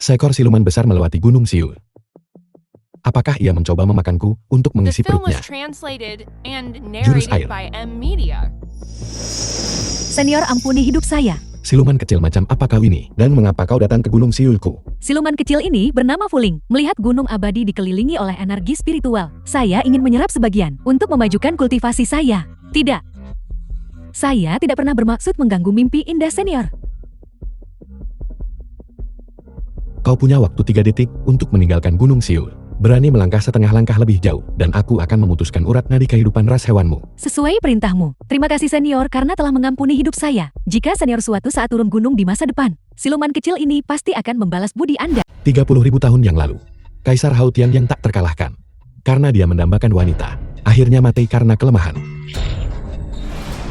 Seekor siluman besar melewati Gunung Siul. Apakah ia mencoba memakanku untuk The mengisi film was perutnya? translated and Jurus narrated air. by M Media. Senior, ampuni hidup saya. Siluman kecil macam apa kau ini? Dan mengapa kau datang ke Gunung Siulku? Siluman kecil ini bernama Fuling. Melihat gunung abadi dikelilingi oleh energi spiritual, saya ingin menyerap sebagian untuk memajukan kultivasi saya. Tidak. Saya tidak pernah bermaksud mengganggu mimpi indah senior. Kau punya waktu 3 detik untuk meninggalkan Gunung Siul. Berani melangkah setengah langkah lebih jauh, dan aku akan memutuskan urat nadi kehidupan ras hewanmu. Sesuai perintahmu. Terima kasih senior karena telah mengampuni hidup saya. Jika senior suatu saat turun gunung di masa depan, siluman kecil ini pasti akan membalas budi Anda. 30.000 tahun yang lalu, Kaisar Hautian yang tak terkalahkan. Karena dia mendambakan wanita, akhirnya mati karena kelemahan.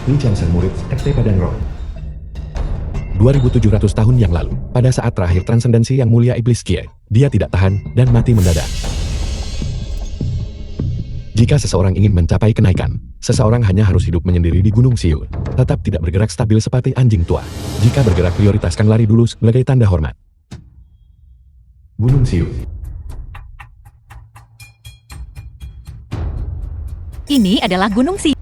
Li Chansen murid Sekte Padang Roh. 2700 tahun yang lalu, pada saat terakhir transendensi yang mulia Iblis Kie, dia tidak tahan dan mati mendadak. Jika seseorang ingin mencapai kenaikan, seseorang hanya harus hidup menyendiri di Gunung Siul, tetap tidak bergerak stabil seperti anjing tua. Jika bergerak prioritaskan lari dulu sebagai tanda hormat. Gunung Siul. Ini adalah Gunung Siul.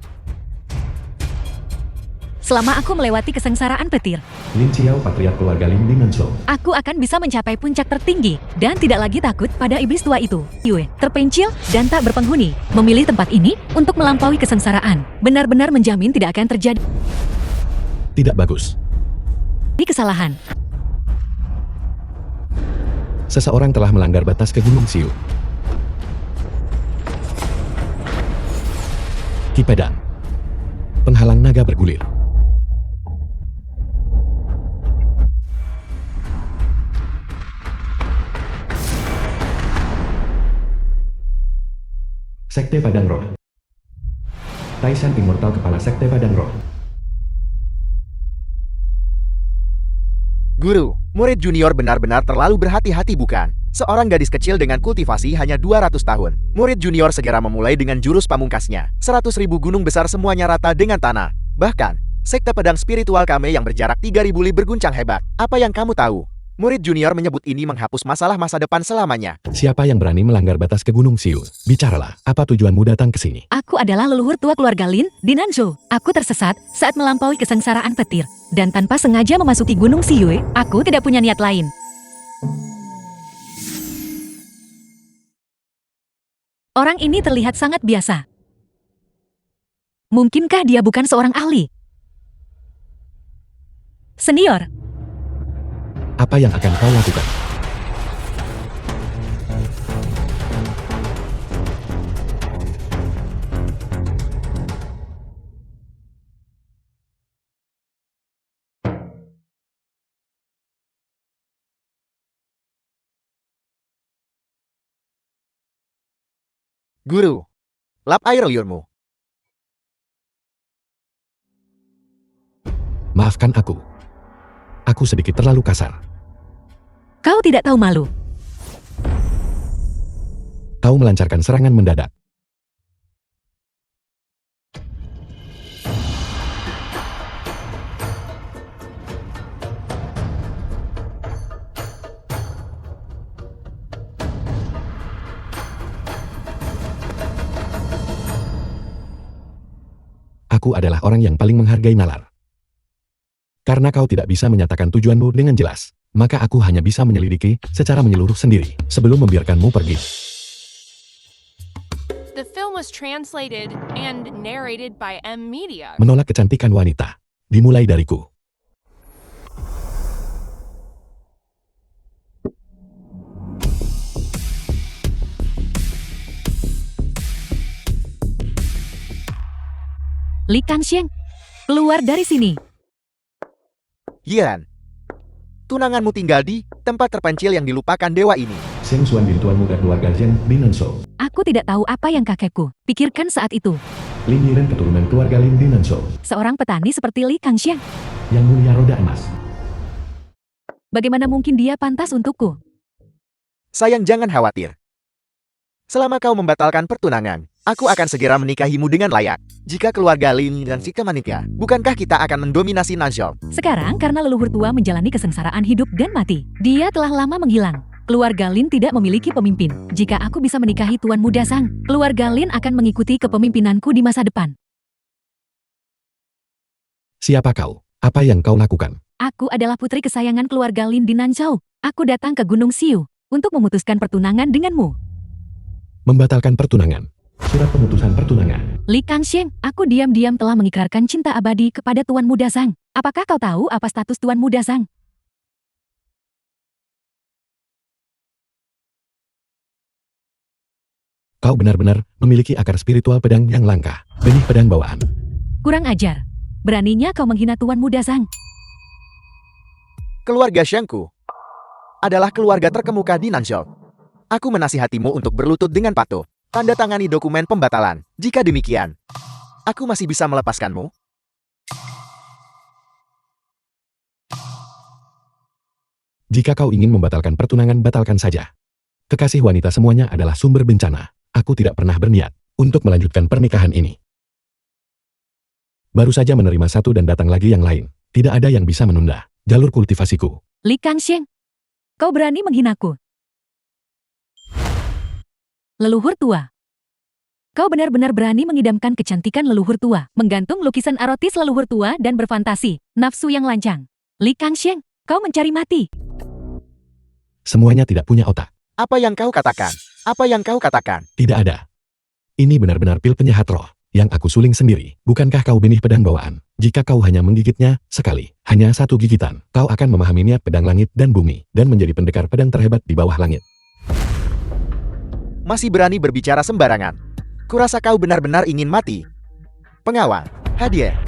Selama aku melewati kesengsaraan petir, Lin Xiao, patriark keluarga Lin di Nanzhou. aku akan bisa mencapai puncak tertinggi dan tidak lagi takut pada iblis tua itu. Yue, terpencil dan tak berpenghuni, memilih tempat ini untuk melampaui kesengsaraan. Benar-benar menjamin tidak akan terjadi Tidak bagus. kesalahan. Seseorang telah melanggar batas ke Gunung Siul. Ki Pedang. Penghalang naga bergulir. Sekte Padang Roh. Taishan Immortal, kepala Sekte Padang Roh. Guru, murid junior benar-benar terlalu berhati-hati bukan? Seorang gadis kecil dengan kultivasi hanya 200 tahun. Murid junior segera memulai dengan jurus pamungkasnya. 100.000 gunung besar semuanya rata dengan tanah. Bahkan, sekte pedang spiritual kami yang berjarak 3.000 li berguncang hebat. Apa yang kamu tahu? Murid junior menyebut ini menghapus masalah masa depan selamanya. Siapa yang berani melanggar batas ke Gunung Siul? Bicaralah, apa tujuanmu datang ke sini? Aku adalah leluhur tua keluarga Lin di Nanzhou. Aku tersesat saat melampaui kesengsaraan petir. Dan tanpa sengaja memasuki Gunung Siyue, aku tidak punya niat lain. Orang ini terlihat sangat biasa. Mungkinkah dia bukan seorang ahli? Senior, Apa yang akan kau lakukan? Guru, lap air liurmu. Maafkan aku. Aku sedikit terlalu kasar. kau tidak tahu malu. Kau melancarkan serangan mendadak. Aku adalah orang yang paling menghargai nalar. Karena kau tidak bisa menyatakan tujuanmu dengan jelas, maka aku hanya bisa menyelidiki secara menyeluruh sendiri sebelum membiarkanmu pergi. The film was translated and narrated by M Media. Menolak kecantikan wanita. Dimulai dariku. Li Kangxiang, keluar dari sini. Yan, tunanganmu tinggal di tempat terpencil yang dilupakan dewa ini. Seng Xuan bin Tuan muda keluarga Zheng di Nanzhou. Aku tidak tahu apa yang kakekku pikirkan saat itu. Lin Yiren keturunan keluarga Lin di Nanzhou. Seorang petani seperti Li Kangxiang. Yang mulia roda emas. Bagaimana mungkin dia pantas untukku? Sayang, jangan khawatir. Selama kau membatalkan pertunangan, Aku akan segera menikahimu dengan layak. Jika keluarga Lin dan Sika menikah, bukankah kita akan mendominasi Nanzhou? Sekarang karena leluhur tua menjalani kesengsaraan hidup dan mati, dia telah lama menghilang. Keluarga Lin tidak memiliki pemimpin. Jika aku bisa menikahi Tuan Muda Sang, keluarga Lin akan mengikuti kepemimpinanku di masa depan. Siapa kau? Apa yang kau lakukan? Aku adalah putri kesayangan keluarga Lin di Nanzhou. Aku datang ke Gunung Xiu untuk memutuskan pertunangan denganmu. Membatalkan pertunangan. Surat pemutusan pertunangan. Li Kangxiang, aku diam-diam telah mengikrarkan cinta abadi kepada Tuan Muda Sang. Apakah kau tahu apa status Tuan Muda Sang? Kau benar-benar memiliki akar spiritual pedang yang langka. Benih pedang bawaan. Kurang ajar. Beraninya kau menghina Tuan Muda Sang. Keluarga Shangku adalah keluarga terkemuka di Nanzhou. Aku menasihatimu untuk berlutut dengan patuh. Tanda tangani dokumen pembatalan. Jika demikian, aku masih bisa melepaskanmu. Jika kau ingin membatalkan pertunangan, batalkan saja. Kekasih wanita semuanya adalah sumber bencana. Aku tidak pernah berniat untuk melanjutkan pernikahan ini. Baru saja menerima satu dan datang lagi yang lain. Tidak ada yang bisa menunda jalur kultivasiku. Li Kangxiang, kau berani menghinaku. Leluhur tua. Kau benar-benar berani mengidamkan kecantikan leluhur tua, menggantung lukisan erotis leluhur tua dan berfantasi, nafsu yang lancang. Li Kangxiang, kau mencari mati. Semuanya tidak punya otak. Apa yang kau katakan? Apa yang kau katakan? Tidak ada. Ini benar-benar pil penyehat roh yang aku suling sendiri. Bukankah kau benih pedang bawaan? Jika kau hanya menggigitnya sekali, hanya satu gigitan, kau akan memahami niat pedang langit dan bumi dan menjadi pendekar pedang terhebat di bawah langit. Masih berani berbicara sembarangan. Kurasa kau benar-benar ingin mati. Pengawal, hadiah.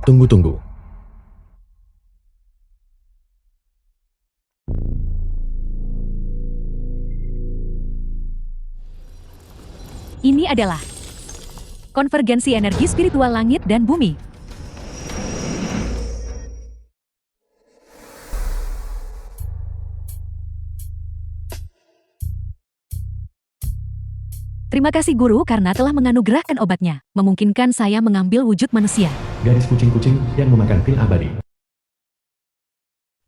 Tunggu. Ini adalah konvergensi energi spiritual langit dan bumi. Terima kasih guru karena telah menganugerahkan obatnya, memungkinkan saya mengambil wujud manusia. Gadis kucing-kucing yang memakan pil abadi.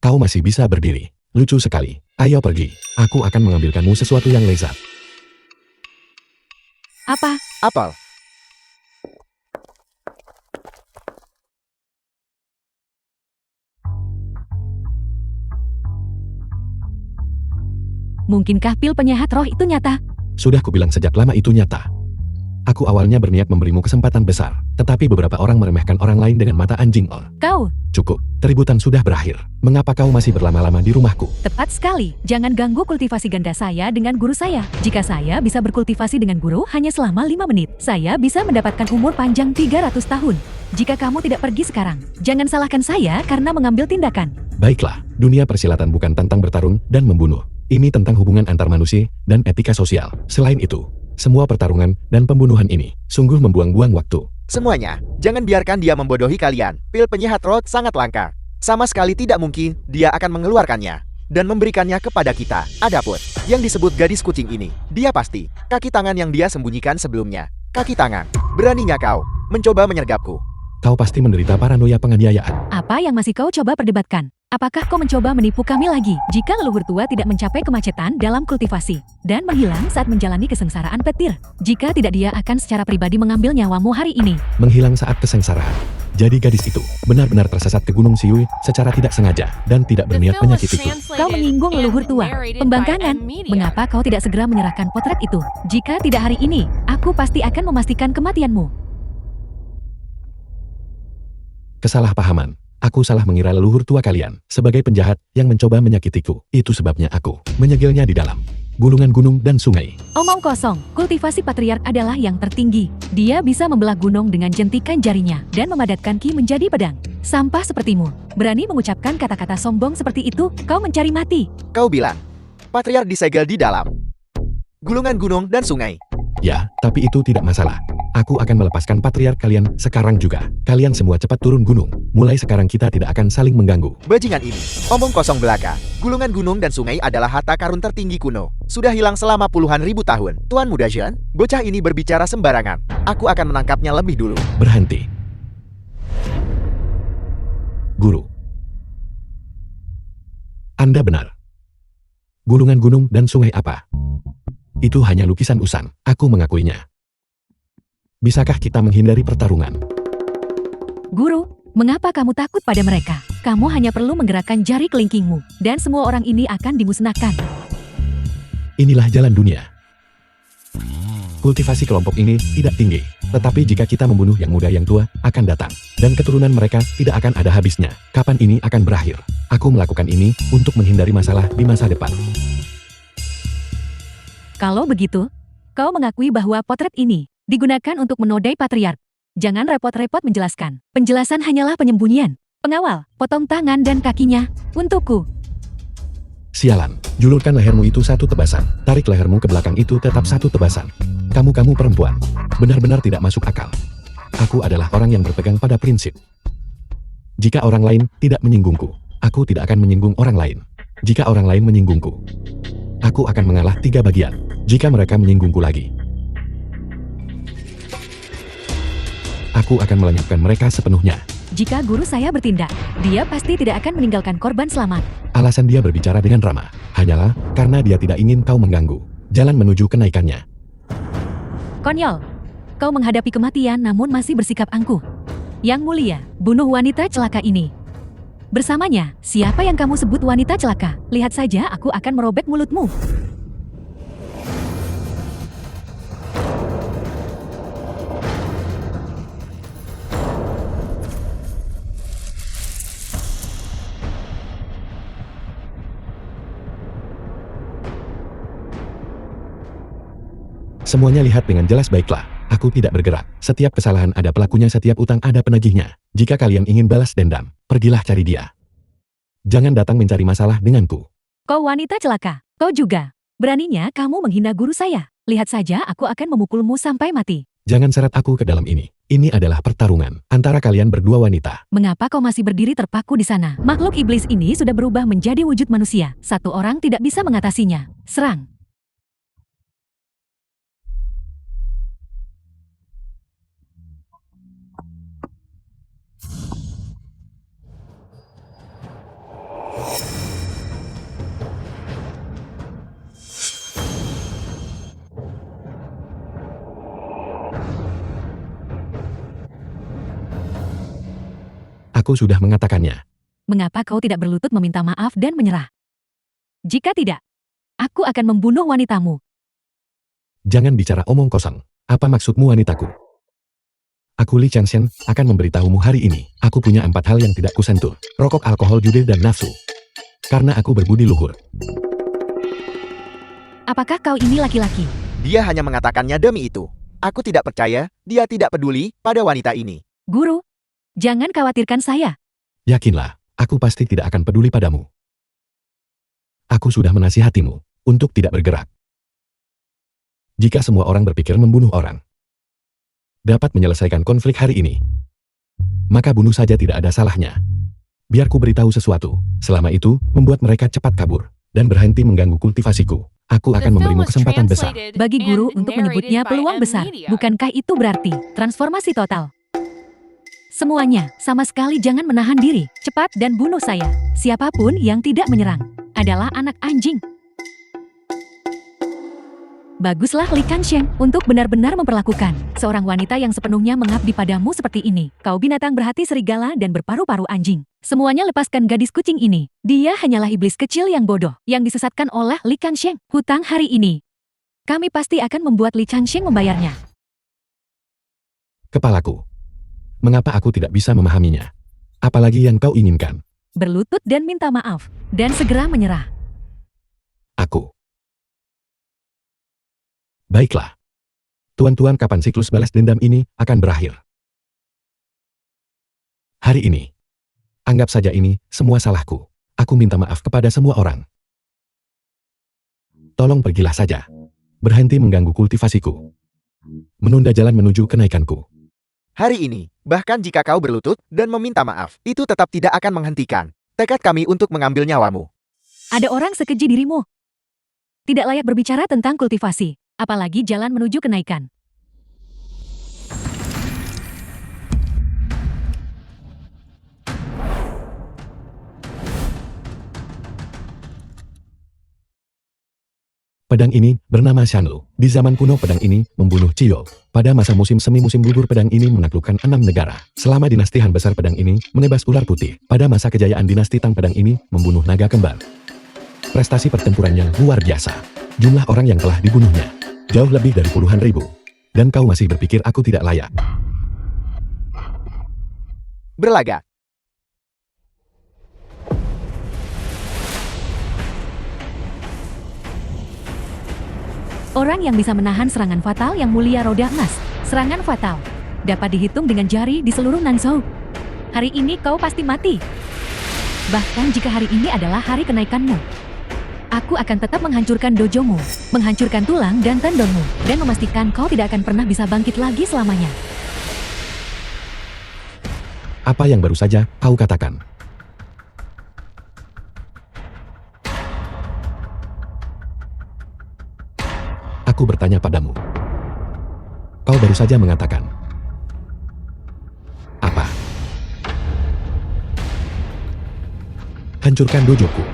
Kau masih bisa berdiri. Lucu sekali. Ayo pergi. Aku akan mengambilkanmu sesuatu yang lezat. Apa? Apel. Mungkinkah pil penyehat roh itu nyata? Sudah kubilang sejak lama itu nyata. Aku awalnya berniat memberimu kesempatan besar, tetapi beberapa orang meremehkan orang lain dengan mata anjing. Kau, Cukup, keributan sudah berakhir. Mengapa kau masih berlama-lama di rumahku? tepat sekali. Jangan ganggu kultivasi ganda saya dengan guru saya. Jika saya bisa berkultivasi dengan guru hanya selama 5 menit, saya bisa mendapatkan umur panjang 300 tahun. Jika kamu tidak pergi sekarang, jangan salahkan saya karena mengambil tindakan. Baiklah, dunia persilatan bukan tentang bertarung dan membunuh. Ini tentang hubungan antar manusia dan etika sosial. Selain itu, semua pertarungan dan pembunuhan ini sungguh membuang-buang waktu. Semuanya, jangan biarkan dia membodohi kalian. Pil penyehat roh sangat langka. Sama sekali tidak mungkin dia akan mengeluarkannya dan memberikannya kepada kita. Adapun yang disebut gadis kucing ini, dia pasti kaki tangan yang dia sembunyikan sebelumnya. Kaki tangan, beraninya kau mencoba menyergapku. Kau pasti menderita paranoia penganiayaan. Apa yang masih kau coba perdebatkan? Apakah kau mencoba menipu kami lagi? Jika leluhur tua tidak mencapai kemacetan dalam kultivasi dan menghilang saat menjalani kesengsaraan petir, jika tidak dia akan secara pribadi mengambil nyawamu hari ini. Menghilang saat kesengsaraan. Jadi gadis itu benar-benar tersesat ke Gunung Siui secara tidak sengaja dan tidak The berniat film was menyakitiku. translated Kau menyinggung and leluhur tua. narrated by Pembangkangan. N-Media. Mengapa kau tidak segera menyerahkan potret itu? Jika tidak hari ini, aku pasti akan memastikan kematianmu. Kesalahpahaman. Aku salah mengira leluhur tua kalian sebagai penjahat yang mencoba menyakitiku. Itu sebabnya aku menyegilnya di dalam gulungan gunung dan sungai. Omong kosong, kultivasi patriark adalah yang tertinggi. Dia bisa membelah gunung dengan jentikan jarinya dan memadatkan ki menjadi pedang. Sampah sepertimu, berani mengucapkan kata-kata sombong seperti itu, kau mencari mati. Kau bilang, patriark disegel di dalam gulungan gunung dan sungai. Ya, tapi itu tidak masalah. Aku akan melepaskan patriark kalian sekarang juga. Kalian semua cepat turun gunung. Mulai sekarang kita tidak akan saling mengganggu. Bajingan ini, omong kosong belaka. Gulungan gunung dan sungai adalah harta karun tertinggi kuno. Sudah hilang selama puluhan ribu tahun. Tuan Muda Jean, bocah ini berbicara sembarangan. Aku akan menangkapnya lebih dulu. Berhenti. Guru. Anda benar. Gulungan gunung dan sungai apa? Itu hanya lukisan Usan, aku mengakuinya. Bisakah kita menghindari pertarungan? Guru, mengapa kamu takut pada mereka? Kamu hanya perlu menggerakkan jari kelingkingmu, dan semua orang ini akan dimusnahkan. Inilah jalan dunia. Kultivasi kelompok ini tidak tinggi, tetapi jika kita membunuh yang muda yang tua, akan datang. Dan keturunan mereka tidak akan ada habisnya. Kapan ini akan berakhir? Aku melakukan ini untuk menghindari masalah di masa depan. Kalau begitu, kau mengakui bahwa potret ini digunakan untuk menodai patriark. Jangan repot-repot menjelaskan. Penjelasan hanyalah penyembunyian. Pengawal, potong tangan dan kakinya untukku. Sialan, julurkan lehermu itu satu tebasan. Tarik lehermu ke belakang itu tetap satu tebasan. Kamu perempuan. Benar-benar tidak masuk akal. Aku adalah orang yang berpegang pada prinsip. Jika orang lain tidak menyinggungku, aku tidak akan menyinggung orang lain. Jika orang lain menyinggungku, aku akan mengalah 3 bagian. Jika mereka menyinggungku lagi, aku akan melenyapkan mereka sepenuhnya. Jika guru saya bertindak, dia pasti tidak akan meninggalkan korban selamat. Alasan dia berbicara dengan ramah hanyalah karena dia tidak ingin kau mengganggu jalan menuju kenaikannya. Konyol, kau menghadapi kematian namun masih bersikap angkuh. Yang mulia, bunuh wanita celaka ini. Bersamanya, siapa yang kamu sebut wanita celaka? Lihat saja aku akan merobek mulutmu. Semuanya lihat dengan jelas baiklah. Aku tidak bergerak. Setiap kesalahan ada pelakunya, setiap utang ada penagihnya. Jika kalian ingin balas dendam, pergilah cari dia. Jangan datang mencari masalah denganku. Kau wanita celaka, kau juga. Beraninya kamu menghina guru saya. Lihat saja aku akan memukulmu sampai mati. Jangan seret aku ke dalam ini. Ini adalah pertarungan antara kalian berdua wanita. Mengapa kau masih berdiri terpaku di sana? Makhluk iblis ini sudah berubah menjadi wujud manusia. Satu orang tidak bisa mengatasinya. Serang. Aku sudah mengatakannya. Mengapa kau tidak berlutut meminta maaf dan menyerah? Jika tidak, aku akan membunuh wanitamu. Jangan bicara omong kosong. Apa maksudmu wanitaku? Aku Li Changshen akan memberitahumu hari ini. Aku punya 4 hal yang tidak kusentuh. Rokok, alkohol, judi, dan nafsu. Karena aku berbudi luhur. Apakah kau ini laki-laki? Dia hanya mengatakannya demi itu. Aku tidak percaya, dia tidak peduli pada wanita ini. Guru, jangan khawatirkan saya. Yakinlah, aku pasti tidak akan peduli padamu. Aku sudah menasihatimu untuk tidak bergerak. Jika semua orang berpikir membunuh orang dapat menyelesaikan konflik hari ini, maka bunuh saja, tidak ada salahnya. Biar ku beritahu sesuatu, selama itu membuat mereka cepat kabur dan berhenti mengganggu kultivasiku. Aku akan memberimu kesempatan besar. Bagi guru untuk menyebutnya peluang besar, bukankah itu berarti transformasi total? Semuanya, sama sekali jangan menahan diri. Cepat dan bunuh saya. Siapapun yang tidak menyerang adalah anak anjing. Baguslah Li Kansheng untuk benar-benar memperlakukan seorang wanita yang sepenuhnya mengabdi padamu seperti ini. Kau binatang berhati serigala dan berparu-paru anjing. Semuanya lepaskan gadis kucing ini. Dia hanyalah iblis kecil yang bodoh yang disesatkan oleh Li Kansheng. Hutang hari ini, kami pasti akan membuat Li Kansheng membayarnya. Kepalaku. Mengapa aku tidak bisa memahaminya? Apalagi yang kau inginkan? Berlutut dan minta maaf, dan segera menyerah. Aku. Baiklah. Tuan-tuan, kapan siklus balas dendam ini akan berakhir? Hari ini. Anggap saja ini semua salahku. Aku minta maaf kepada semua orang. Tolong pergilah saja. Berhenti mengganggu kultivasiku. Menunda jalan menuju kenaikanku. Hari ini, bahkan jika kau berlutut dan meminta maaf, itu tetap tidak akan menghentikan tekad kami untuk mengambil nyawamu. Ada orang sekeji dirimu. Tidak layak berbicara tentang kultivasi, apalagi jalan menuju kenaikan. Pedang ini bernama Shanlu. Di zaman kuno pedang ini membunuh Ciyo. Pada masa musim semi musim gugur pedang ini menaklukkan 6 negara. Selama dinasti Han besar pedang ini menebas ular putih. Pada masa kejayaan dinasti Tang pedang ini membunuh naga kembar. Prestasi pertempurannya luar biasa. Jumlah orang yang telah dibunuhnya jauh lebih dari puluhan ribu. Dan kau masih berpikir aku tidak layak. Berlagak. Orang yang bisa menahan serangan fatal yang mulia roda emas. Serangan fatal dapat dihitung dengan jari di seluruh Nanzhou. Hari ini kau pasti mati. Bahkan jika hari ini adalah hari kenaikanmu. Aku akan tetap menghancurkan dojomu, menghancurkan tulang dan tendonmu, dan memastikan kau tidak akan pernah bisa bangkit lagi selamanya. Apa yang baru saja kau katakan? Aku bertanya padamu. Kau baru saja mengatakan. Apa? Hancurkan dojoku.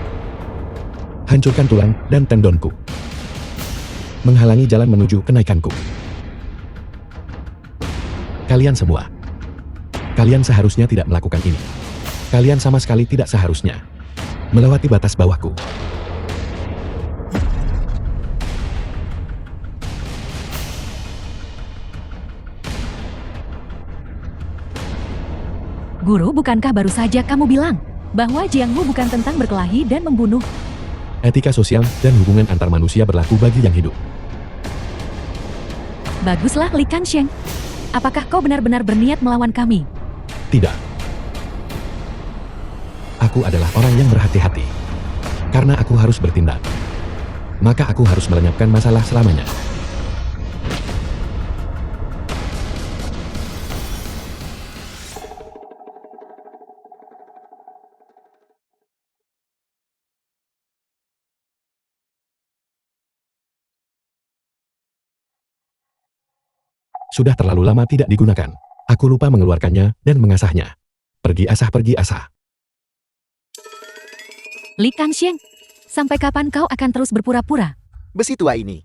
Hancurkan tulang dan tendonku. Menghalangi jalan menuju kenaikanku. Kalian semua. Kalian seharusnya tidak melakukan ini. Kalian sama sekali tidak seharusnya melewati batas bawahku. Guru, bukankah baru saja kamu bilang bahwa jiangmu bukan tentang berkelahi dan membunuh? Etika sosial dan hubungan antar manusia berlaku bagi yang hidup. Baguslah, Li Kansheng. Apakah kau benar-benar berniat melawan kami? Tidak. Aku adalah orang yang berhati-hati. Karena aku harus bertindak. Maka aku harus melenyapkan masalah selamanya. Sudah terlalu lama tidak digunakan. Aku lupa mengeluarkannya dan mengasahnya. Pergi asah. Li Kansheng, sampai kapan kau akan terus berpura-pura? Besi tua ini.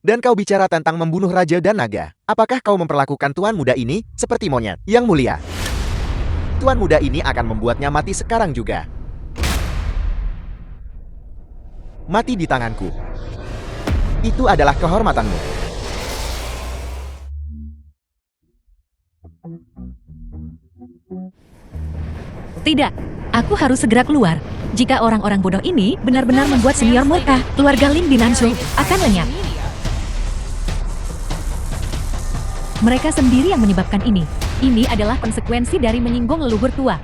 Dan kau bicara tentang membunuh raja dan naga. Apakah kau memperlakukan tuan muda ini seperti monyet yang mulia? Tuan muda ini akan membuatnya mati sekarang juga. Mati di tanganku. Itu adalah kehormatanmu. Tidak, aku harus segera keluar. Jika orang-orang bodoh ini benar-benar membuat senior murka, keluarga Lin di Nanzhou akan lenyap. Mereka sendiri yang menyebabkan ini. Ini adalah konsekuensi dari menyinggung leluhur tua.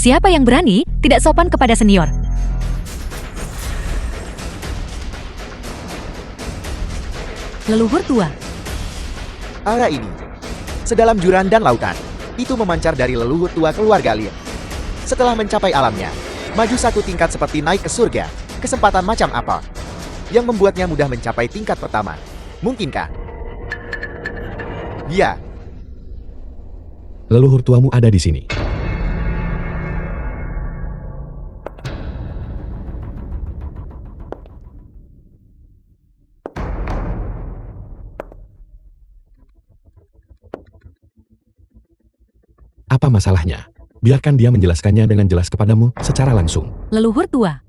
Siapa yang berani tidak sopan kepada senior? Leluhur tua. Aura ini, sedalam jurang dan lautan, itu memancar dari leluhur tua keluarga Lin. Setelah mencapai alamnya, maju satu tingkat seperti naik ke surga. Kesempatan macam apa yang membuatnya mudah mencapai tingkat pertama? Mungkinkah? Ya, Leluhur tuamu ada di sini. Apa masalahnya? Biarkan dia menjelaskannya dengan jelas kepadamu secara langsung. Leluhur tua.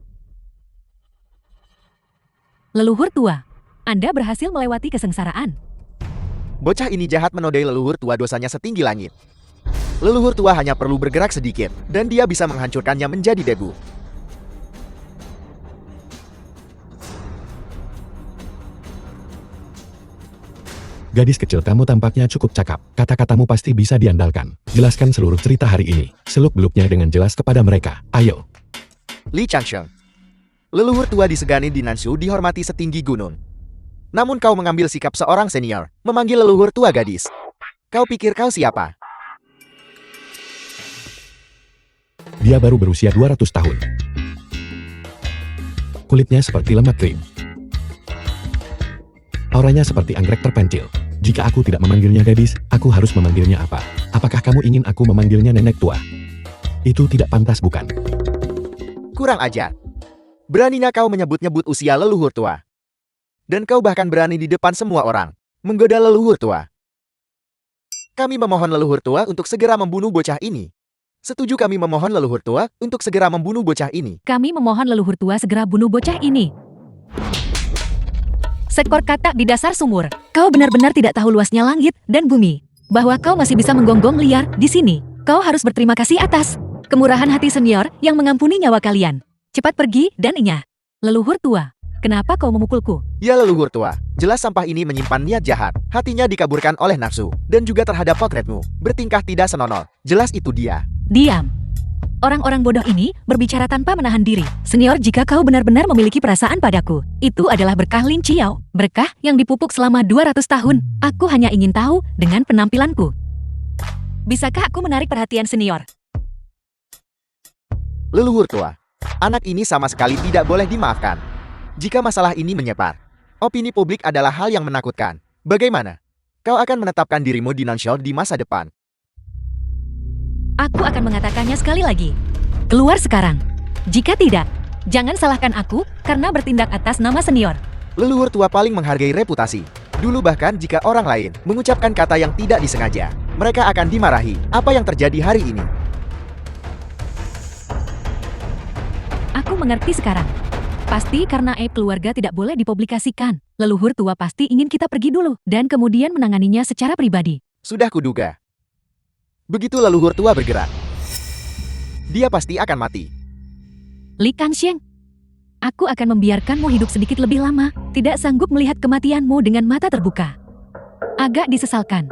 Leluhur tua, Anda berhasil melewati kesengsaraan. bocah ini jahat menodai leluhur tua, dosanya setinggi langit. Leluhur tua hanya perlu bergerak sedikit, dan dia bisa menghancurkannya menjadi debu. Gadis kecil kamu tampaknya cukup cakap. Kata-katamu pasti bisa diandalkan. Jelaskan seluruh cerita hari ini. Seluk-beluknya dengan jelas kepada mereka. Ayo. Li Changsheng. Leluhur tua disegani di Nanshu dihormati setinggi gunung. Namun kau mengambil sikap seorang senior, memanggil leluhur tua gadis. Kau pikir kau siapa? Dia baru berusia 200 tahun. Kulitnya seperti lemak krim. Auranya seperti anggrek terpencil. Jika aku tidak memanggilnya gadis, aku harus memanggilnya apa? Apakah kamu ingin aku memanggilnya nenek tua? Itu tidak pantas, bukan? Kurang ajar. Beraninya kau menyebut-nyebut usia leluhur tua. Dan kau bahkan berani di depan semua orang, menggoda leluhur tua. Kami memohon leluhur tua untuk segera membunuh bocah ini. Setuju kami memohon leluhur tua untuk segera membunuh bocah ini. Kami memohon leluhur tua segera bunuh bocah ini. Seekor katak di dasar sumur. Kau benar-benar tidak tahu luasnya langit dan bumi. Bahwa kau masih bisa menggonggong liar di sini. Kau harus berterima kasih atas kemurahan hati senior yang mengampuni nyawa kalian. Cepat pergi dan inyah. Leluhur tua, kenapa kau memukulku? Ya leluhur tua, jelas sampah ini menyimpan niat jahat. Hatinya dikaburkan oleh nafsu. Dan juga terhadap potretmu. Bertingkah tidak senonoh. Jelas itu dia. Diam. Orang-orang bodoh ini berbicara tanpa menahan diri. Senior, jika kau benar-benar memiliki perasaan padaku, itu adalah berkah Lin Chiao. Berkah yang dipupuk selama 200 tahun. Aku hanya ingin tahu dengan penampilanku. Bisakah aku menarik perhatian senior? Leluhur tua, anak ini sama sekali tidak boleh dimaafkan. Jika masalah ini menyebar, opini publik adalah hal yang menakutkan. Bagaimana? Kau akan menetapkan dirimu di Nanshu di masa depan. Aku akan mengatakannya sekali lagi. Keluar sekarang. Jika tidak, jangan salahkan aku karena bertindak atas nama senior. Leluhur tua paling menghargai reputasi. Dulu bahkan jika orang lain mengucapkan kata yang tidak disengaja, mereka akan dimarahi. Apa yang terjadi hari ini? Aku mengerti sekarang. Pasti karena aib keluarga tidak boleh dipublikasikan. Leluhur tua pasti ingin kita pergi dulu dan kemudian menanganinya secara pribadi. Sudah kuduga. Begitu leluhur tua bergerak, dia pasti akan mati. Li Kanxiang, aku akan membiarkanmu hidup sedikit lebih lama. Tidak sanggup melihat kematianmu dengan mata terbuka. Agak disesalkan.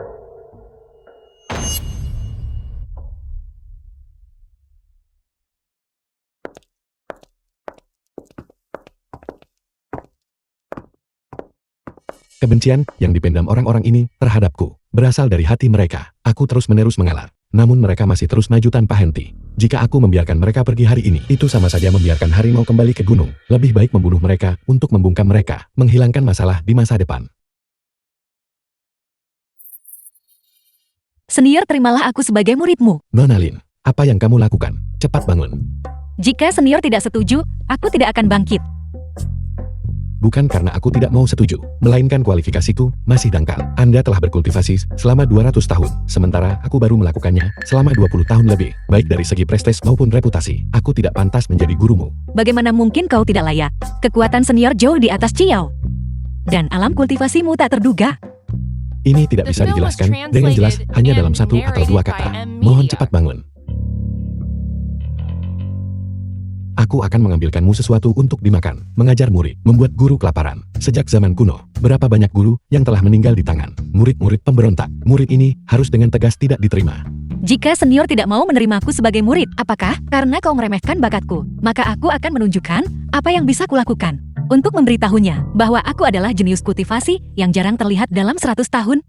Kebencian yang dipendam orang-orang ini terhadapku berasal dari hati mereka. Aku terus-menerus mengalar. Namun mereka masih terus maju tanpa henti. Jika aku membiarkan mereka pergi hari ini, itu sama saja membiarkan harimau kembali ke gunung. Lebih baik membunuh mereka untuk membungkam mereka, menghilangkan masalah di masa depan. Senior, terimalah aku sebagai muridmu. Nona Lin, apa yang kamu lakukan? Cepat bangun. Jika senior tidak setuju, aku tidak akan bangkit. Bukan karena aku tidak mau setuju, melainkan kualifikasiku masih dangkal. Anda telah berkultivasi selama 200 tahun, sementara aku baru melakukannya selama 20 tahun lebih. Baik dari segi prestis maupun reputasi, aku tidak pantas menjadi gurumu. Bagaimana mungkin kau tidak layak? Kekuatan senior jauh di atas Chiao. Dan alam kultivasimu tak terduga. Ini tidak The bisa film was dijelaskan dengan jelas translated hanya dalam and 1 atau 2 narrated kata. by M. Mohon Media. cepat bangun. Aku akan mengambilkanmu sesuatu untuk dimakan, mengajar murid, membuat guru kelaparan. Sejak zaman kuno, berapa banyak guru yang telah meninggal di tangan murid-murid pemberontak. Murid ini harus dengan tegas tidak diterima. Jika senior tidak mau menerimaku sebagai murid, apakah karena kau meremehkan bakatku? Maka aku akan menunjukkan apa yang bisa kulakukan. Untuk memberitahunya bahwa aku adalah jenius kultivasi yang jarang terlihat dalam 100 tahun.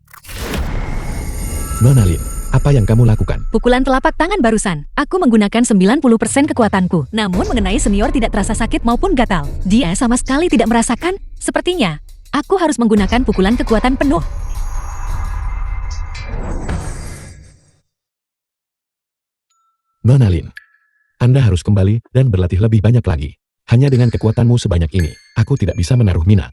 Nona Lin, apa yang kamu lakukan? Pukulan telapak tangan barusan. Aku menggunakan 90% kekuatanku. Namun mengenai senior tidak terasa sakit maupun gatal. Dia sama sekali tidak merasakan. Sepertinya, aku harus menggunakan pukulan kekuatan penuh. Nona Lin, Anda harus kembali dan berlatih lebih banyak lagi. Hanya dengan kekuatanmu sebanyak ini, aku tidak bisa menaruh minat.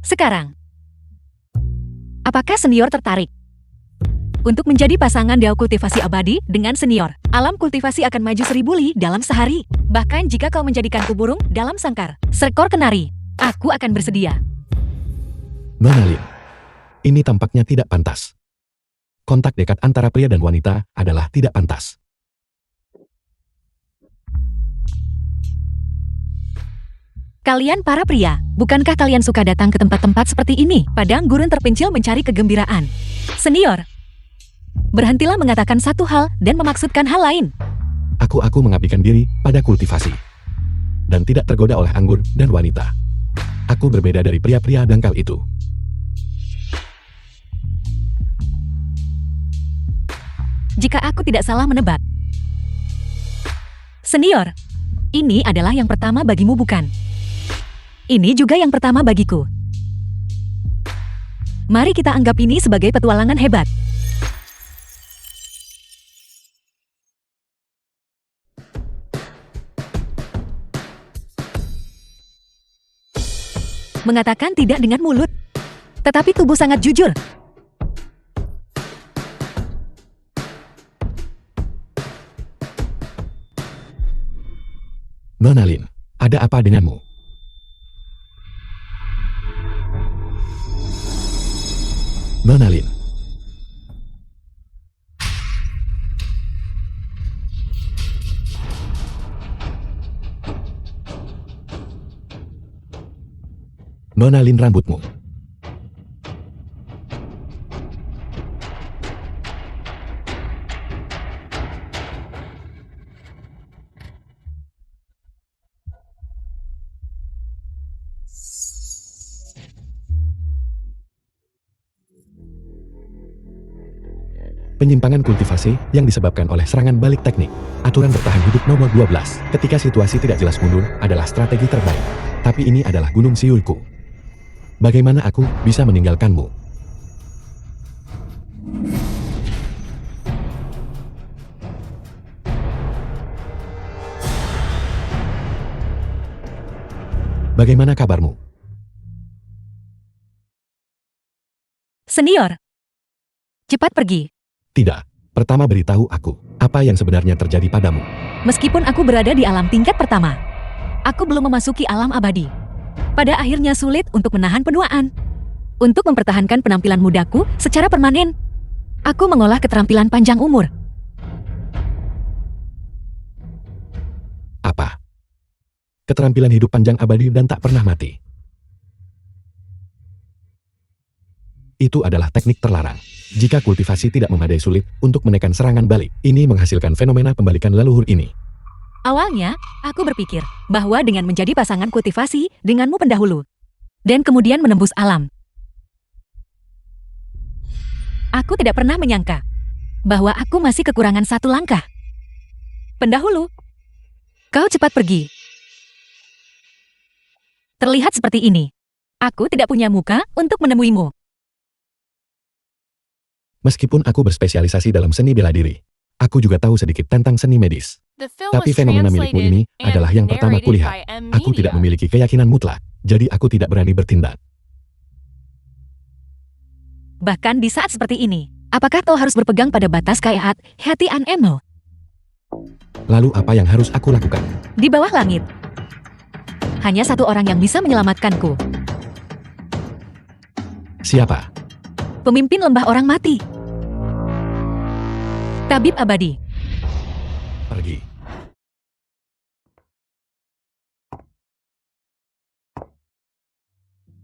Sekarang, apakah senior tertarik untuk menjadi pasangan Dao kultivasi abadi dengan senior? Alam kultivasi akan maju 1000 li dalam sehari. Bahkan jika kau menjadikanku burung dalam sangkar, seekor kenari, aku akan bersedia. Nona Lin, ini tampaknya tidak pantas. Kontak dekat antara pria dan wanita adalah tidak pantas. Kalian para pria, bukankah kalian suka datang ke tempat-tempat seperti ini? Padang gurun terpencil mencari kegembiraan. Senior, berhentilah mengatakan satu hal dan memaksudkan hal lain. Aku mengabdikan diri pada kultivasi. Dan tidak tergoda oleh anggur dan wanita. Aku berbeda dari pria-pria dangkal itu. Jika aku tidak salah menebak. Senior, ini adalah yang pertama bagimu bukan? Ini juga yang pertama bagiku. Mari kita anggap ini sebagai petualangan hebat. Mengatakan tidak dengan mulut, tetapi tubuh sangat jujur. Nona Lin, ada apa denganmu? Nona Lin. Nona Lin rambutmu. Penyimpangan kultivasi yang disebabkan oleh serangan balik teknik. Aturan bertahan hidup nomor 12 ketika situasi tidak jelas mundur adalah strategi terbaik. Tapi ini adalah Gunung Siulku. Bagaimana aku bisa meninggalkanmu? Bagaimana kabarmu? Senior, cepat pergi. Tidak. Pertama beritahu aku, apa yang sebenarnya terjadi padamu. Meskipun aku berada di alam tingkat pertama, aku belum memasuki alam abadi. Pada akhirnya sulit untuk menahan penuaan. Untuk mempertahankan penampilan mudaku secara permanen, aku mengolah keterampilan panjang umur. Apa? Keterampilan hidup panjang abadi dan tak pernah mati. Itu adalah teknik terlarang. Jika kultivasi tidak memadai sulit untuk menekan serangan balik, ini menghasilkan fenomena pembalikan leluhur ini. Awalnya, aku berpikir bahwa dengan menjadi pasangan kultivasi denganmu pendahulu, dan kemudian menembus alam. Aku tidak pernah menyangka bahwa aku masih kekurangan satu langkah. Pendahulu, kau cepat pergi. Terlihat seperti ini. Aku tidak punya muka untuk menemuimu. Meskipun aku berspesialisasi dalam seni bela diri, aku juga tahu sedikit tentang seni medis. The film Tapi was fenomena milikmu ini translated and adalah yang pertama narrated kulihat. by M Aku tidak Media. memiliki keyakinan mutlak, jadi aku tidak berani bertindak. Bahkan di saat seperti ini, apakah kau harus berpegang pada batas kayak hati an emo? Lalu apa yang harus aku lakukan? Di bawah langit, hanya satu orang yang bisa menyelamatkanku. Siapa? Pemimpin lembah orang mati. Tabib abadi. Pergi.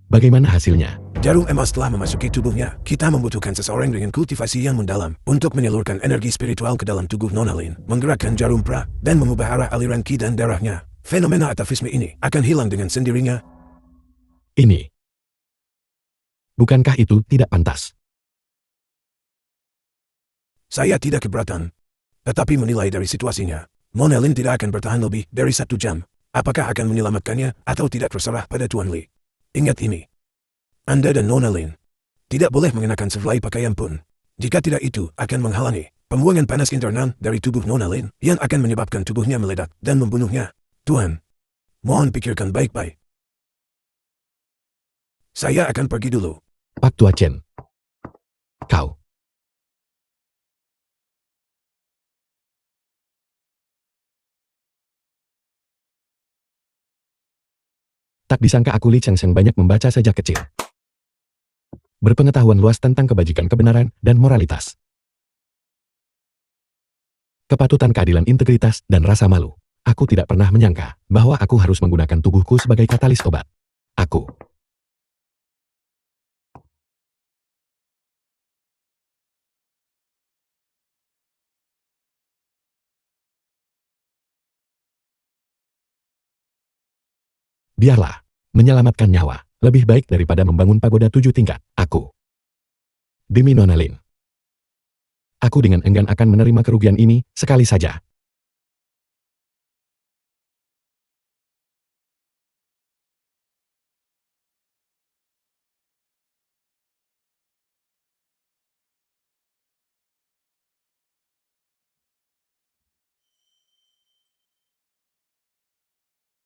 Bagaimana hasilnya? Jarum emas telah memasuki tubuhnya. Kita membutuhkan seseorang dengan kultivasi yang mendalam untuk menyalurkan energi spiritual ke dalam tubuh Nona Lin, menggerakkan jarum pra, dan mengubah arah aliran ki dan darahnya. Fenomena atavisme ini akan hilang dengan sendirinya. Ini. Bukankah itu tidak pantas? Saya tidak keberatan, tetapi menilai dari situasinya, Nona Lin tidak akan bertahan lebih dari 1 jam. Apakah akan menyelamatkannya atau tidak terserah pada Tuan Li. Ingat ini. Anda dan Nona Lin tidak boleh mengenakan sehelai pakaian pun. Jika tidak, itu akan menghalangi pembuangan panas internal dari tubuh Nona Lin yang akan menyebabkan tubuhnya meledak dan membunuhnya. Tuan, mohon pikirkan baik-baik. Saya akan pergi dulu. Pak Tua Chen. Kau. Tak disangka aku Li Chengsheng banyak membaca sejak kecil. Berpengetahuan luas tentang kebajikan, kebenaran, dan moralitas. Kepatutan, keadilan, integritas, dan rasa malu. Aku tidak pernah menyangka bahwa aku harus menggunakan tubuhku sebagai katalis obat. Aku biarlah menyelamatkan nyawa lebih baik daripada membangun pagoda 7 tingkat. Aku demi Nona Lin. Aku dengan enggan akan menerima kerugian ini sekali saja.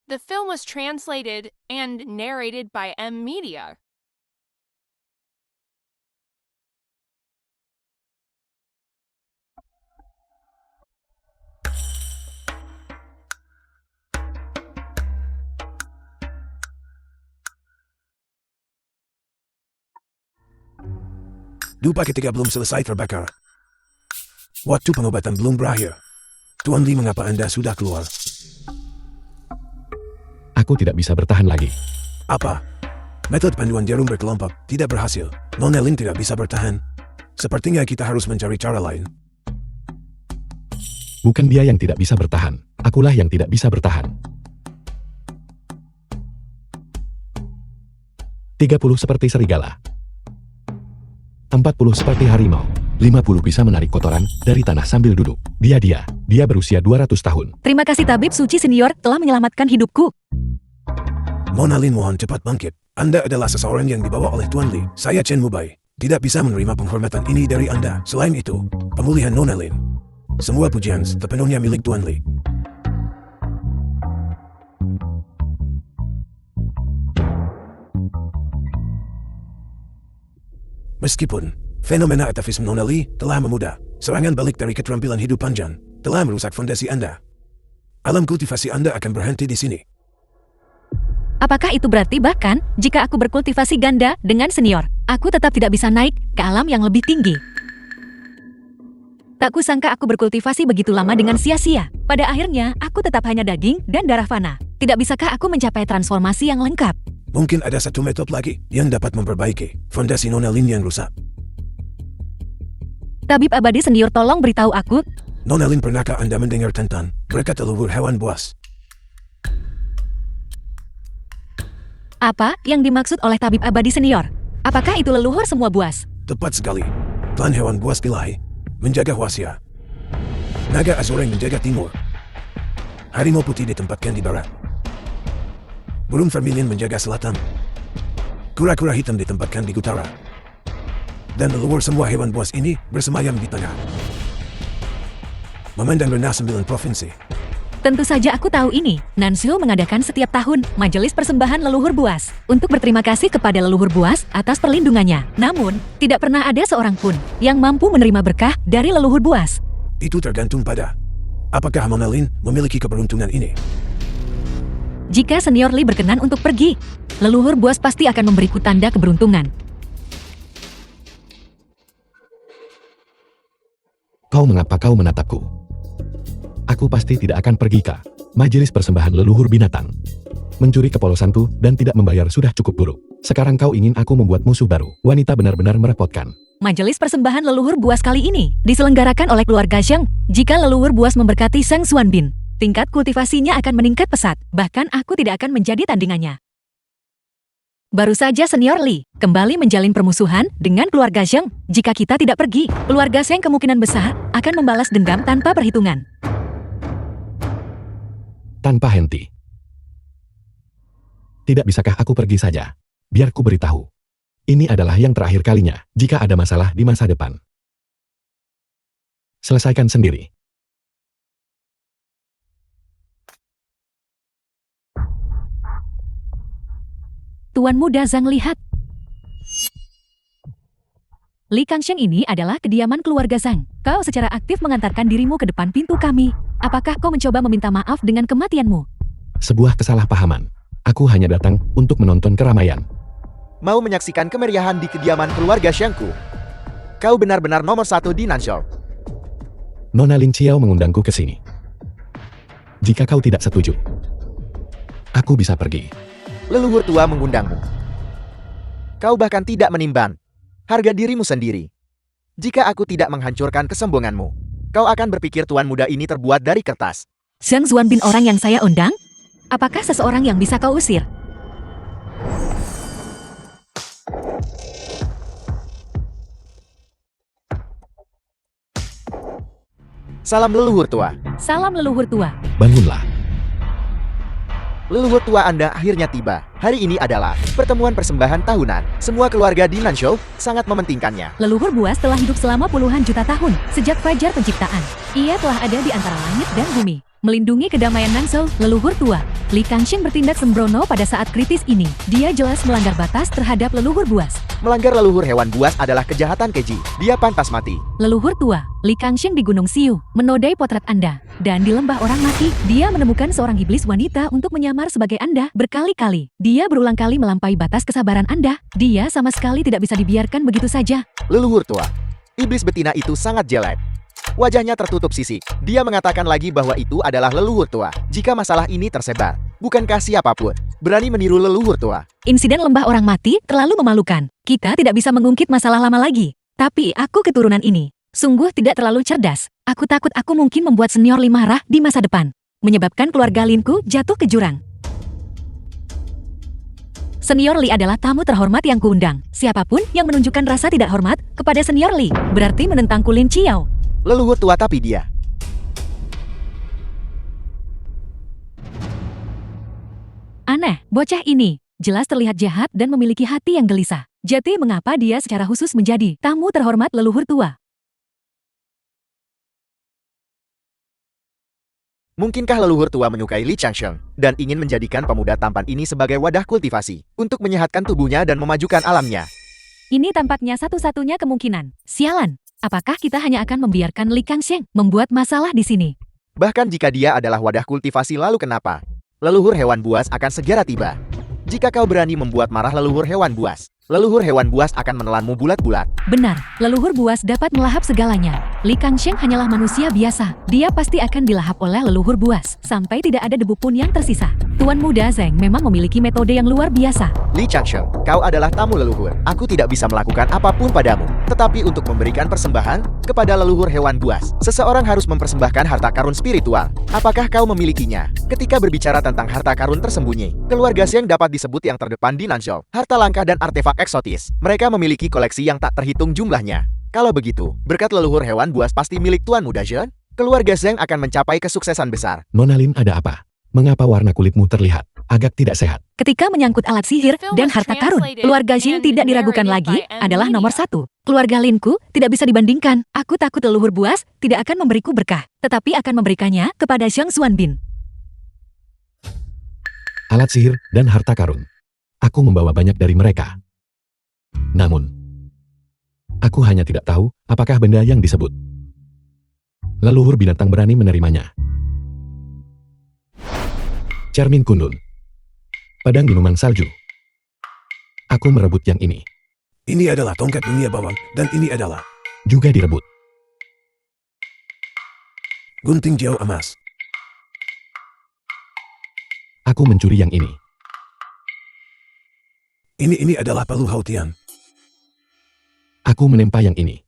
The film was translated and narrated by M Media. Dupa ketika belum selesai terbakar. Waktu pengobatan belum berakhir. Tuan Li, mengapa Anda sudah keluar? Aku tidak bisa bertahan lagi. Apa? Metode panduan jarum berkelompok tidak berhasil. Nona Lin tidak bisa bertahan. Sepertinya kita harus mencari cara lain. Bukan dia yang tidak bisa bertahan. Akulah yang tidak bisa bertahan. 30 seperti serigala. 40 seperti harimau. 50 bisa menarik kotoran dari tanah sambil duduk. Dia berusia 200 tahun. Terima kasih tabib suci senior telah menyelamatkan hidupku. Nona Lin, mohon cepat bangkit. Anda adalah seseorang yang dibawa oleh Tuan Li. Saya Chen Mubai. Tidak bisa menerima penghormatan ini dari Anda. Selain itu, pemulihan Nona Lin. Semua pujian sepenuhnya milik Tuan Li. Meskipun fenomena atavisme Nona Li telah memudah, serangan balik dari keterampilan hidup panjang telah merusak fondasi Anda. Alam kultivasi Anda akan berhenti di sini. Apakah itu berarti bahkan jika aku berkultivasi ganda dengan senior, aku tetap tidak bisa naik ke alam yang lebih tinggi? Tak kusangka aku berkultivasi begitu lama dengan sia-sia. Pada akhirnya, aku tetap hanya daging dan darah fana. Tidak bisakah aku mencapai transformasi yang lengkap? Mungkin ada satu metode lagi yang dapat memperbaiki fondasi Nona Lin yang rusak. Tabib abadi senior, tolong beritahu aku. Nona Lin, pernahkah Anda mendengar tentang berkat leluhur hewan buas? Apa yang dimaksud oleh tabib abadi senior? Apakah itu leluhur semua buas? Tepat sekali. Klan hewan buas Tilahi menjaga Huasia. Naga Azoreng menjaga timur. Harimau putih ditempatkan di barat. Burung vermilion menjaga selatan. Kura-kura hitam ditempatkan di utara. Dan leluhur semua hewan buas ini bersemayam di tengah. Memandang rendah 9 provinsi. Tentu saja aku tahu ini. Nanshu mengadakan setiap tahun majelis persembahan leluhur buas untuk berterima kasih kepada leluhur buas atas perlindungannya. Namun, tidak pernah ada seorang pun yang mampu menerima berkah dari leluhur buas. Itu tergantung pada apakah Nona Lin memiliki keberuntungan ini. Jika senior Li berkenan untuk pergi, leluhur buas pasti akan memberiku tanda keberuntungan. Mengapa kau menatapku? Aku pasti tidak akan pergi ke majelis persembahan leluhur binatang. Mencuri kepolosanku dan tidak membayar sudah cukup buruk. Sekarang kau ingin aku membuat musuh baru. Wanita benar-benar merepotkan. Majelis persembahan leluhur buas kali ini diselenggarakan oleh keluarga Zhang. Jika leluhur buas memberkati Sang Xuanbin, tingkat kultivasinya akan meningkat pesat. Bahkan aku tidak akan menjadi tandingannya. Baru saja senior Li kembali menjalin permusuhan dengan keluarga Zhang. Jika kita tidak pergi, keluarga Zhang kemungkinan besar akan membalas dendam tanpa perhitungan. Tanpa henti. Tidak bisakah aku pergi saja? Biar ku beritahu. Ini adalah yang terakhir kalinya jika ada masalah di masa depan. Selesaikan sendiri. Tuan muda Zhang, lihat. Li Kangsheng ini adalah kediaman keluarga Zhang. Kau secara aktif mengantarkan dirimu ke depan pintu kami. Apakah kau mencoba meminta maaf dengan kematianmu? Sebuah kesalahpahaman. Aku hanya datang untuk menonton keramaian. Mau menyaksikan kemeriahan di kediaman keluarga Shangku? Kau benar-benar nomor 1 di Nanshou. Nona Lin Xiao mengundangku ke sini. Jika kau tidak setuju, aku bisa pergi. Leluhur tua mengundangmu. Kau bahkan tidak menimbang harga dirimu sendiri. Jika aku tidak menghancurkan kesombonganmu, kau akan berpikir tuan muda ini terbuat dari kertas. Xiang Zuanbin orang yang saya undang? Apakah seseorang yang bisa kau usir? Salam leluhur tua. Salam leluhur tua. Bangunlah. Leluhur tua Anda akhirnya tiba. Hari ini adalah pertemuan persembahan tahunan. Semua keluarga di Nanzhou sangat mementingkannya. Leluhur buas telah hidup selama puluhan juta tahun, sejak fajar penciptaan. Ia telah ada di antara langit dan bumi, melindungi kedamaian Nanzhou. Leluhur tua Li Kangxing bertindak sembrono pada saat kritis ini. Dia jelas melanggar batas terhadap leluhur buas. Melanggar leluhur hewan buas adalah kejahatan keji. Dia pantas mati. Leluhur tua Li Kangxing di Gunung Xiu menodai potret Anda, dan di lembah orang mati dia menemukan seorang iblis wanita untuk menyamar sebagai Anda berkali-kali. Dia berulang kali melampaui batas kesabaran Anda. Dia sama sekali tidak bisa dibiarkan begitu saja. Leluhur tua, iblis betina itu sangat jelek. Wajahnya tertutup sisik. Dia mengatakan lagi bahwa itu adalah leluhur tua. Jika masalah ini tersebar, bukankah siapapun berani meniru leluhur tua? Insiden lembah orang mati terlalu memalukan. Kita tidak bisa mengungkit masalah lama lagi. Tapi aku keturunan ini sungguh tidak terlalu cerdas. Aku takut aku mungkin membuat senior Li marah di masa depan, menyebabkan keluarga Linku jatuh ke jurang. Senior Li adalah tamu terhormat yang kuundang. Siapapun yang menunjukkan rasa tidak hormat kepada senior Li berarti menentang Kulin Chiao. Leluhur tua tapi dia. Aneh, bocah ini jelas terlihat jahat dan memiliki hati yang gelisah. Jadi mengapa dia secara khusus menjadi tamu terhormat leluhur tua? Mungkinkah leluhur tua menyukai Li Changsheng dan ingin menjadikan pemuda tampan ini sebagai wadah kultivasi untuk menyehatkan tubuhnya dan memajukan alamnya? Ini tampaknya satu-satunya kemungkinan. Sialan, apakah kita hanya akan membiarkan Li Kangxing membuat masalah di sini? Bahkan jika dia adalah wadah kultivasi lalu kenapa? Leluhur hewan buas akan segera tiba. Jika kau berani membuat marah leluhur hewan buas, leluhur hewan buas akan menelanmu bulat-bulat. Benar, leluhur buas dapat melahap segalanya. Li Kangxing hanyalah manusia biasa. Dia pasti akan dilahap oleh leluhur buas, sampai tidak ada debu pun yang tersisa. Tuan muda Zeng memang memiliki metode yang luar biasa. Li Changsheng, kau adalah tamu leluhur. Aku tidak bisa melakukan apapun padamu. Tetapi untuk memberikan persembahan kepada leluhur hewan buas, seseorang harus mempersembahkan harta karun spiritual. Apakah kau memilikinya? Ketika berbicara tentang harta karun tersembunyi, keluarga Zeng dapat disebut yang terdepan di Nanzhou. Harta langka dan artefak eksotis. Mereka memiliki koleksi yang tak terhitung jumlahnya. Kalau begitu, berkat leluhur hewan buas pasti milik Tuan Muda Zhen, keluarga Zeng akan mencapai kesuksesan besar. Nona Lin, ada apa? Mengapa warna kulitmu terlihat agak tidak sehat? Ketika menyangkut alat sihir dan harta karun, keluarga Jin tidak diragukan lagi adalah nomor satu. Keluarga Linku tidak bisa dibandingkan. Aku takut leluhur buas tidak akan memberiku berkah, tetapi akan memberikannya kepada Xiang Zuanbin. Alat sihir dan harta karun. Aku membawa banyak dari mereka. Namun, aku hanya tidak tahu apakah benda yang disebut leluhur binatang berani menerimanya. Cermin Kundun. Padang minuman salju. Aku merebut yang ini. Ini adalah tongkat dunia bawang, dan ini adalah Juga direbut. gunting jauh emas. Aku mencuri yang ini. Ini adalah palu Hautian. Aku menempa yang ini.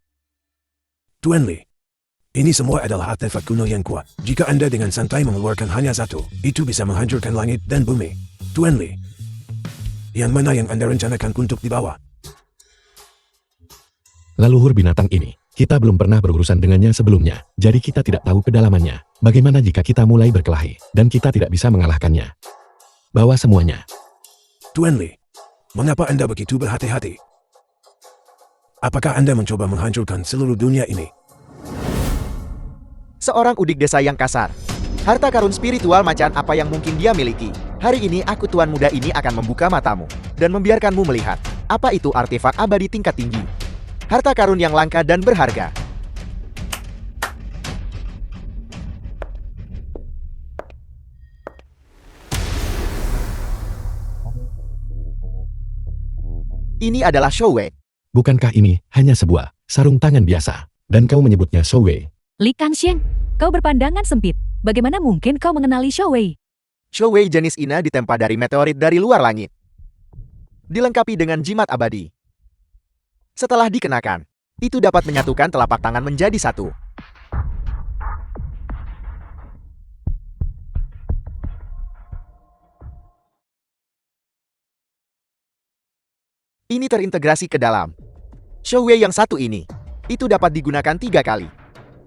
Tuan Li, ini semua adalah artefak kuno yang kuat. Jika Anda dengan santai mengeluarkan hanya satu, itu bisa menghancurkan langit dan bumi. Tuan Li, yang mana yang Anda rencanakan untuk dibawa? Leluhur binatang ini, kita belum pernah berurusan dengannya sebelumnya, jadi kita tidak tahu kedalamannya. Bagaimana jika kita mulai berkelahi, dan kita tidak bisa mengalahkannya? Bawa semuanya. Tuan Li, mengapa Anda begitu berhati-hati? Apakah Anda mencoba menghancurkan seluruh dunia ini? Seorang udik desa yang kasar. Harta karun spiritual macan apa yang mungkin dia miliki? Hari ini aku tuan muda ini akan membuka matamu dan membiarkanmu melihat apa itu artefak abadi tingkat tinggi. Harta karun yang langka dan berharga. Ini adalah Shouwei. Bukankah ini hanya sebuah sarung tangan biasa, dan kau menyebutnya Shouwei? Li Kangxing, kau berpandangan sempit. Bagaimana mungkin kau mengenali Showei? Showei jenis Ina ditempa dari meteorit dari luar langit. Dilengkapi dengan jimat abadi. Setelah dikenakan, itu dapat menyatukan telapak tangan menjadi satu. Ini terintegrasi ke dalam. Showei yang satu ini, itu dapat digunakan 3 kali.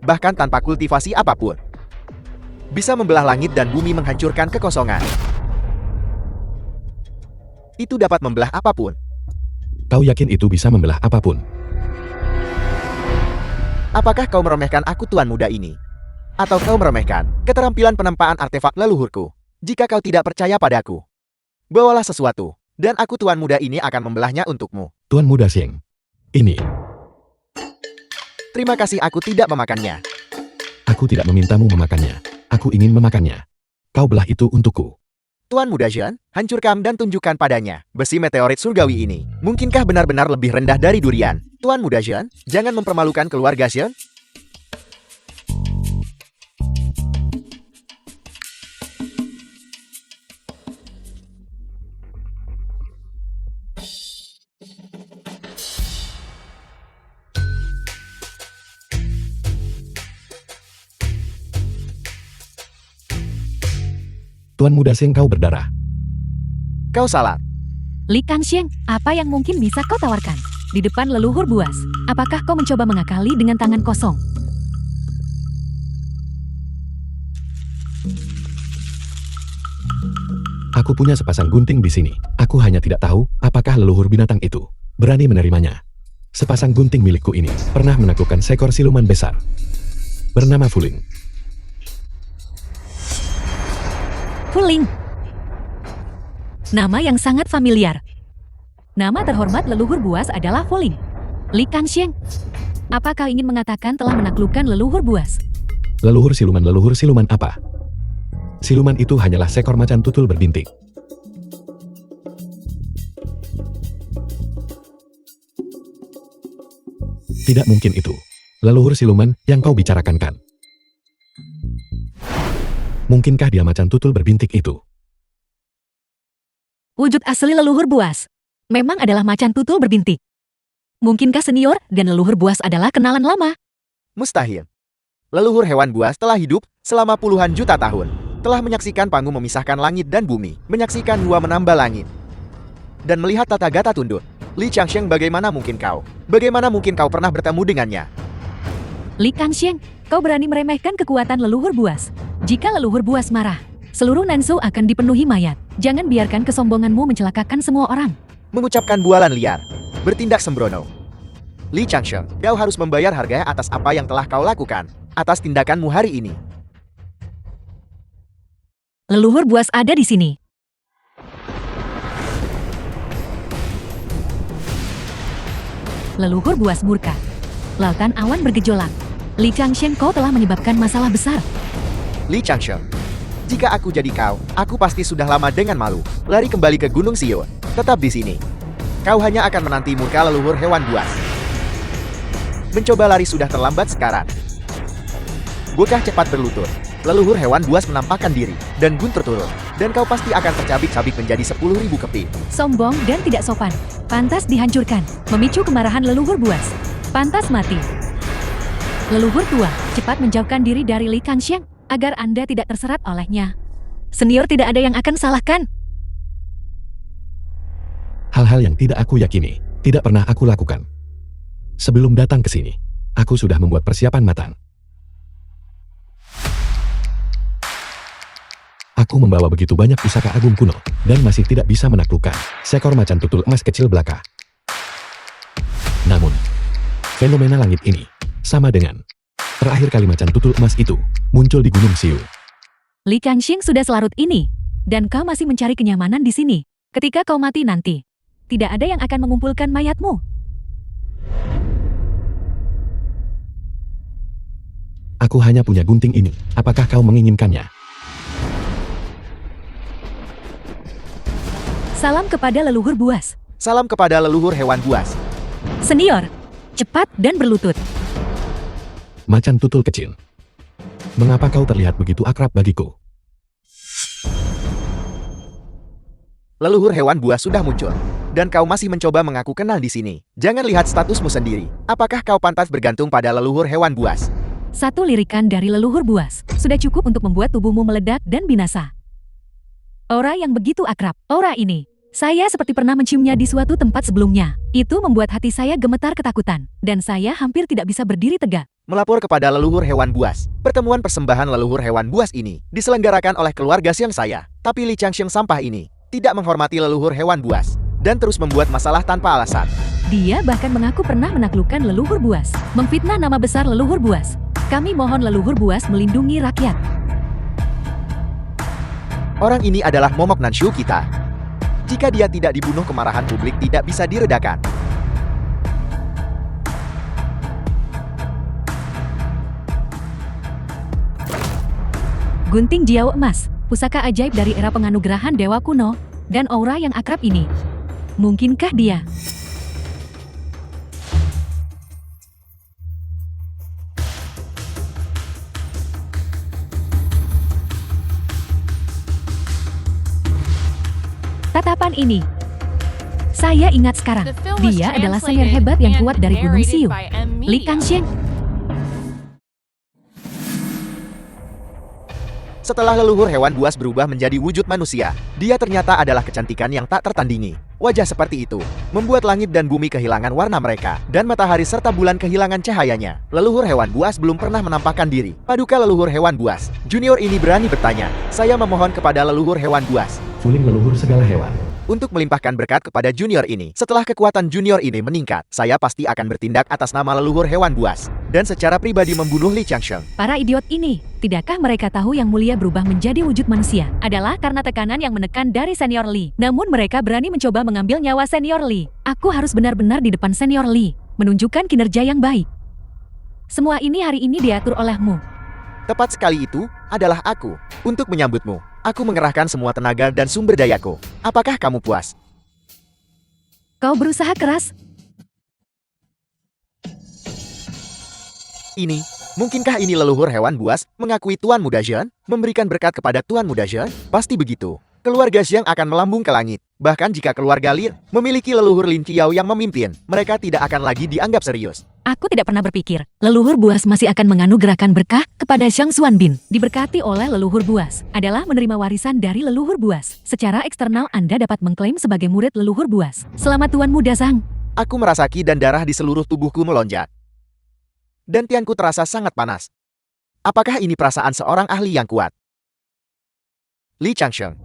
Bahkan tanpa kultivasi apapun. Bisa membelah langit dan bumi menghancurkan kekosongan. Itu dapat membelah apapun. Kau yakin itu bisa membelah apapun? Apakah kau meremehkan aku tuan muda ini? Atau kau meremehkan keterampilan penempaan artefak leluhurku? Jika kau tidak percaya padaku, bawalah sesuatu, dan aku tuan muda ini akan membelahnya untukmu. Tuan Muda Xing. Ini. Terima kasih, aku tidak memakannya. Aku tidak memintamu memakannya. Aku ingin memakannya. Kau belah itu untukku. Tuan muda Zhen, hancurkan dan tunjukkan padanya besi meteorit surgawi ini. Mungkinkah benar-benar lebih rendah dari durian? Tuan muda Zhen, jangan mempermalukan keluarga Zhen. Tuan Muda Xing, kau berdarah. Kau salah. Li Kangxiang, apa yang mungkin bisa kau tawarkan? Di depan leluhur buas, apakah kau mencoba mengakali dengan tangan kosong? Aku punya sepasang gunting di sini. Aku hanya tidak tahu apakah leluhur binatang itu berani menerimanya. Sepasang gunting milikku ini pernah menaklukkan seekor siluman besar bernama Fuling. Fuling. Nama yang sangat familiar. Nama terhormat leluhur buas adalah Fuling. Li Kangxiang, apa kau ingin mengatakan telah menaklukkan leluhur buas? Leluhur siluman apa? Siluman itu hanyalah seekor macan tutul berbintik. Tidak mungkin itu. Leluhur siluman yang kau bicarakan kan? Mungkinkah dia macan tutul berbintik itu? Wujud asli leluhur buas memang adalah macan tutul berbintik. Mungkinkah senior dan leluhur buas adalah kenalan lama? Mustahil. Leluhur hewan buas telah hidup selama puluhan juta tahun. Telah menyaksikan panggung memisahkan langit dan bumi. Menyaksikan dua menambah langit. Dan melihat tata gata tunduk. Li Kangxiang, bagaimana mungkin kau? Bagaimana mungkin kau pernah bertemu dengannya? Li Kangxiang, kau berani meremehkan kekuatan leluhur buas. Jika leluhur buas marah, seluruh Nansu akan dipenuhi mayat. Jangan biarkan kesombonganmu mencelakakan semua orang. Mengucapkan bualan liar. Bertindak sembrono. Li Kangxiang, kau harus membayar harga atas apa yang telah kau lakukan. Atas tindakanmu hari ini. Leluhur buas ada di sini. Leluhur buas murka. Lautan awan bergejolak. Li Kangxiang, kau telah menyebabkan masalah besar. Li Kangxiang, jika aku jadi kau, aku pasti sudah lama dengan malu. Lari kembali ke Gunung Sion. Tetap di sini. Kau hanya akan menanti murka leluhur hewan buas. Mencoba lari sudah terlambat sekarang. Bocah cepat berlutut. Leluhur hewan buas menampakkan diri dan guntur turun. Dan kau pasti akan tercabik-cabik menjadi 10.000 keping. Sombong dan tidak sopan. Pantas dihancurkan. Memicu kemarahan leluhur buas. Pantas mati. Leluhur tua, cepat menjauhkan diri dari Li Kangxiang agar Anda tidak terserat olehnya. Senior tidak ada yang akan salahkan. Hal-hal yang tidak aku yakini, tidak pernah aku lakukan. Sebelum datang ke sini, aku sudah membuat persiapan matang. Aku membawa begitu banyak pusaka agung kuno, dan masih tidak bisa menaklukkan seekor macan tutul emas kecil belaka. Namun, fenomena langit ini sama dengan terakhir kali macan tutul emas itu muncul di Gunung Siu. Li Kangxiang sudah selarut ini, dan kau masih mencari kenyamanan di sini. Ketika kau mati nanti, tidak ada yang akan mengumpulkan mayatmu. Aku hanya punya gunting ini. Apakah kau menginginkannya? Salam kepada leluhur buas. Salam kepada leluhur hewan buas. Senior, cepat dan berlutut. Macan tutul kecil. Mengapa kau terlihat begitu akrab bagiku? Leluhur hewan buas sudah muncul. Dan kau masih mencoba mengaku kenal di sini. Jangan lihat statusmu sendiri. Apakah kau pantas bergantung pada leluhur hewan buas? Satu lirikan dari leluhur buas sudah cukup untuk membuat tubuhmu meledak dan binasa. Aura yang begitu akrab, aura ini. Saya seperti pernah menciumnya di suatu tempat sebelumnya. Itu membuat hati saya gemetar ketakutan. Dan saya hampir tidak bisa berdiri tegak. Melapor kepada leluhur hewan buas. Pertemuan persembahan leluhur hewan buas ini diselenggarakan oleh keluarga Xiang saya. Tapi Li Changxiang sampah ini tidak menghormati leluhur hewan buas dan terus membuat masalah tanpa alasan. Dia bahkan mengaku pernah menaklukkan leluhur buas, memfitnah nama besar leluhur buas. Kami mohon leluhur buas melindungi rakyat. Orang ini adalah momok Nanshu kita. Jika dia tidak dibunuh, kemarahan publik tidak bisa diredakan. Gunting Jiao Emas, pusaka ajaib dari era penganugerahan dewa kuno, dan aura yang akrab ini. Mungkinkah dia? Tatapan ini. Saya ingat sekarang, The film was dia adalah senior translated hebat yang and kuat dari Gunung narrated Siu, by M Li Media. Kangxiang. Setelah leluhur hewan buas berubah menjadi wujud manusia, dia ternyata adalah kecantikan yang tak tertandingi. Wajah seperti itu membuat langit dan bumi kehilangan warna mereka, dan matahari serta bulan kehilangan cahayanya. Leluhur hewan buas belum pernah menampakkan diri. Paduka leluhur hewan buas, junior ini berani bertanya, "Saya memohon kepada leluhur hewan buas Suling leluhur segala hewan. untuk melimpahkan berkat kepada junior ini. Setelah kekuatan junior ini meningkat, saya pasti akan bertindak atas nama leluhur hewan buas dan secara pribadi membunuh Li Changxiang." Para idiot ini, tidakkah mereka tahu yang mulia berubah menjadi wujud manusia adalah karena tekanan yang menekan dari senior Li? Namun mereka berani mencoba mengambil nyawa senior Li. Aku harus benar-benar di depan senior Li, menunjukkan kinerja yang baik. Semua ini hari ini diatur olehmu. Tepat sekali, itu adalah aku. Untuk menyambutmu, aku mengerahkan semua tenaga dan sumber dayaku. Apakah kamu puas? Kau berusaha keras. Mungkinkah ini leluhur hewan buas mengakui Tuan Muda Zhen? Memberikan berkat kepada Tuan Muda Zhen? Pasti begitu. Keluarga Xiang akan melambung ke langit. Bahkan jika keluarga Li memiliki leluhur Lin Qiao yang memimpin, mereka tidak akan lagi dianggap serius. Aku tidak pernah berpikir, leluhur buas masih akan menganugerahkan berkah kepada Xiang Xuanbin. Diberkati oleh leluhur buas adalah menerima warisan dari leluhur buas. Secara eksternal Anda dapat mengklaim sebagai murid leluhur buas. Selamat Tuan Muda Sang. Aku merasa ki dan darah di seluruh tubuhku melonjak. Dan tianku terasa sangat panas. Apakah ini perasaan seorang ahli yang kuat? Li Changxiang,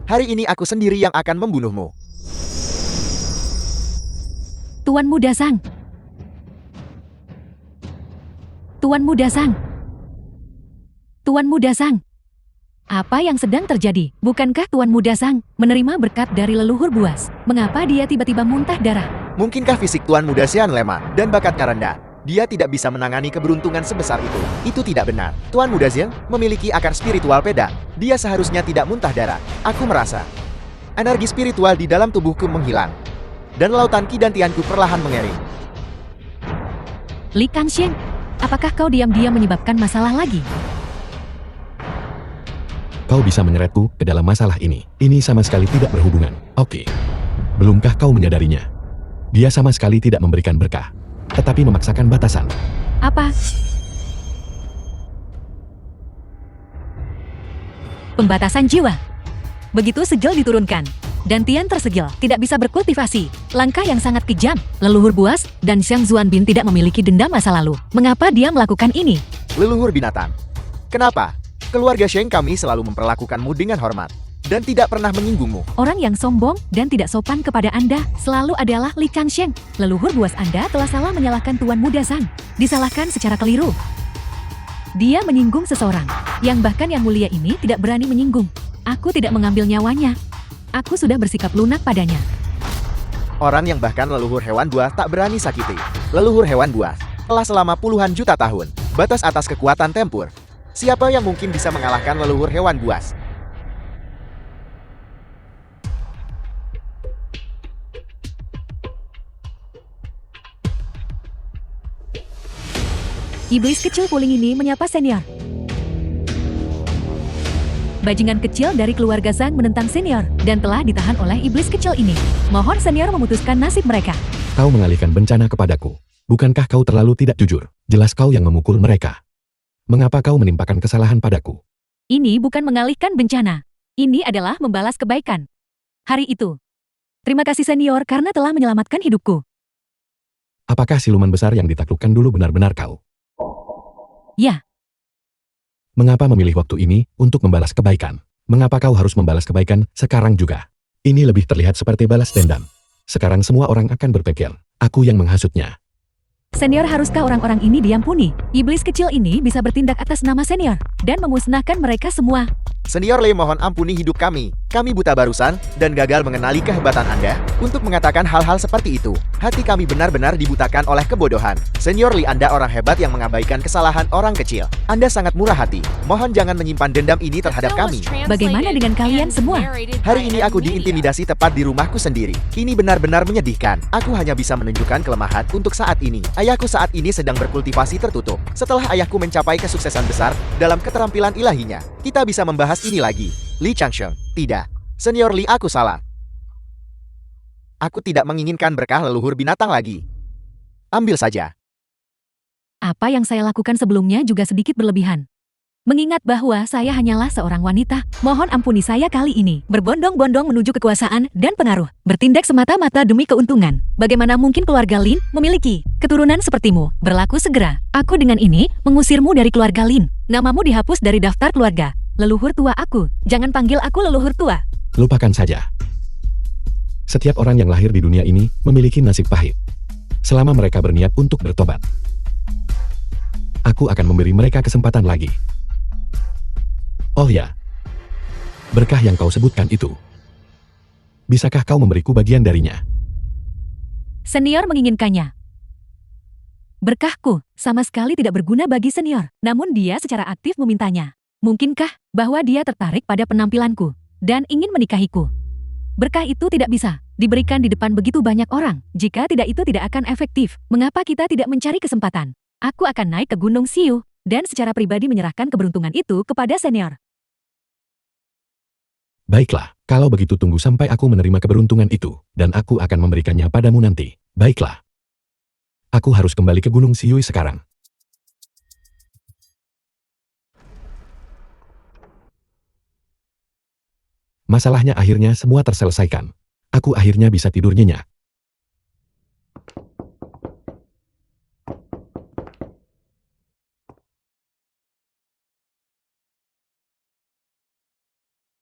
hari ini aku sendiri yang akan membunuhmu. Tuan Muda Sang. Tuan Muda Sang. Tuan Muda Sang. Apa yang sedang terjadi? Bukankah Tuan Muda Sang menerima berkat dari leluhur buas? Mengapa dia tiba-tiba muntah darah? Mungkinkah fisik Tuan Muda Xian lemah dan bakatnya rendah? Dia tidak bisa menangani keberuntungan sebesar itu. Itu tidak benar. Tuan Muda Xian memiliki akar spiritual pedang. Dia seharusnya tidak muntah darah. Aku merasa energi spiritual di dalam tubuhku menghilang. Dan lautan ki dan tianku perlahan mengering. Li Kangxiang, apakah kau diam-diam menyebabkan masalah lagi? Kau bisa menyeretku ke dalam masalah ini. Ini sama sekali tidak berhubungan. Oke. Belumkah kau menyadarinya? Dia sama sekali tidak memberikan berkah, tetapi memaksakan batasan. Apa? Pembatasan jiwa. Begitu segel diturunkan, dan Tian tersegel, tidak bisa berkultivasi. Langkah yang sangat kejam. Leluhur buas dan Xiang Xuanbin tidak memiliki dendam masa lalu. Mengapa dia melakukan ini? Leluhur binatang. Kenapa? Keluarga Sheng kami selalu memperlakukanmu dengan hormat dan tidak pernah menyinggungmu. Orang yang sombong dan tidak sopan kepada Anda selalu adalah Li Kangxiang. Leluhur buas Anda telah salah menyalahkan Tuan Muda Sang. Disalahkan secara keliru. Dia menyinggung seseorang, yang bahkan yang mulia ini tidak berani menyinggung. Aku tidak mengambil nyawanya. Aku sudah bersikap lunak padanya. Orang yang bahkan leluhur hewan buas tak berani sakiti. Leluhur hewan buas telah selama puluhan juta tahun batas atas kekuatan tempur. Siapa yang mungkin bisa mengalahkan leluhur hewan buas? Iblis kecil Fuling ini menyapa senior. Bajingan kecil dari keluarga Zhang menentang senior dan telah ditahan oleh iblis kecil ini. Mohon senior memutuskan nasib mereka. Kau mengalihkan bencana kepadaku. Bukankah kau terlalu tidak jujur? Jelas kau yang memukul mereka. Mengapa kau menimpakan kesalahan padaku? Ini bukan mengalihkan bencana. Ini adalah membalas kebaikan. Hari itu. Terima kasih senior karena telah menyelamatkan hidupku. Apakah siluman besar yang ditaklukkan dulu benar-benar kau? Ya. Mengapa memilih waktu ini untuk membalas kebaikan? Mengapa kau harus membalas kebaikan sekarang juga? Ini lebih terlihat seperti balas dendam. Sekarang semua orang akan berpikir, aku yang menghasutnya. Senior, haruskah orang-orang ini diampuni? Iblis kecil ini bisa bertindak atas nama senior dan memusnahkan mereka semua. Senior Lee, mohon ampuni hidup kami. Kami buta barusan dan gagal mengenali kehebatan Anda untuk mengatakan hal-hal seperti itu. Hati kami benar-benar dibutakan oleh kebodohan. Senior Lee, Anda orang hebat yang mengabaikan kesalahan orang kecil. Anda sangat murah hati. Mohon jangan menyimpan dendam ini terhadap kami. Bagaimana dengan kalian semua? Hari ini aku diintimidasi tepat di rumahku sendiri. Ini benar-benar menyedihkan. Aku hanya bisa menunjukkan kelemahan untuk saat ini. Ayahku saat ini sedang berkultivasi tertutup. Setelah ayahku mencapai kesuksesan besar dalam keterampilan ilahinya, kita bisa membahas ini lagi. Li Changsheng, tidak. Senior Li, aku salah. Aku tidak menginginkan berkah leluhur binatang lagi. Ambil saja. Apa yang saya lakukan sebelumnya juga sedikit berlebihan. Mengingat bahwa saya hanyalah seorang wanita, mohon ampuni saya kali ini. Berbondong-bondong menuju kekuasaan dan pengaruh. Bertindak semata-mata demi keuntungan. Bagaimana mungkin keluarga Lin memiliki keturunan sepertimu? Berlaku segera. Aku dengan ini mengusirmu dari keluarga Lin. Namamu dihapus dari daftar keluarga. Leluhur tua aku. Jangan panggil aku leluhur tua. Lupakan saja. Setiap orang yang lahir di dunia ini memiliki nasib pahit. Selama mereka berniat untuk bertobat, aku akan memberi mereka kesempatan lagi. Oh ya, berkah yang kau sebutkan itu. Bisakah kau memberiku bagian darinya? Senior menginginkannya. Berkahku sama sekali tidak berguna bagi senior, namun dia secara aktif memintanya. Mungkinkah bahwa dia tertarik pada penampilanku dan ingin menikahiku? Berkah itu tidak bisa diberikan di depan begitu banyak orang. Jika tidak, itu tidak akan efektif. Mengapa kita tidak mencari kesempatan? Aku akan naik ke Gunung Siu dan secara pribadi menyerahkan keberuntungan itu kepada senior. Baiklah, kalau begitu tunggu sampai aku menerima keberuntungan itu, dan aku akan memberikannya padamu nanti. Baiklah. Aku harus kembali ke Gunung Siui sekarang. Masalahnya akhirnya semua terselesaikan. Aku akhirnya bisa tidur nyenyak.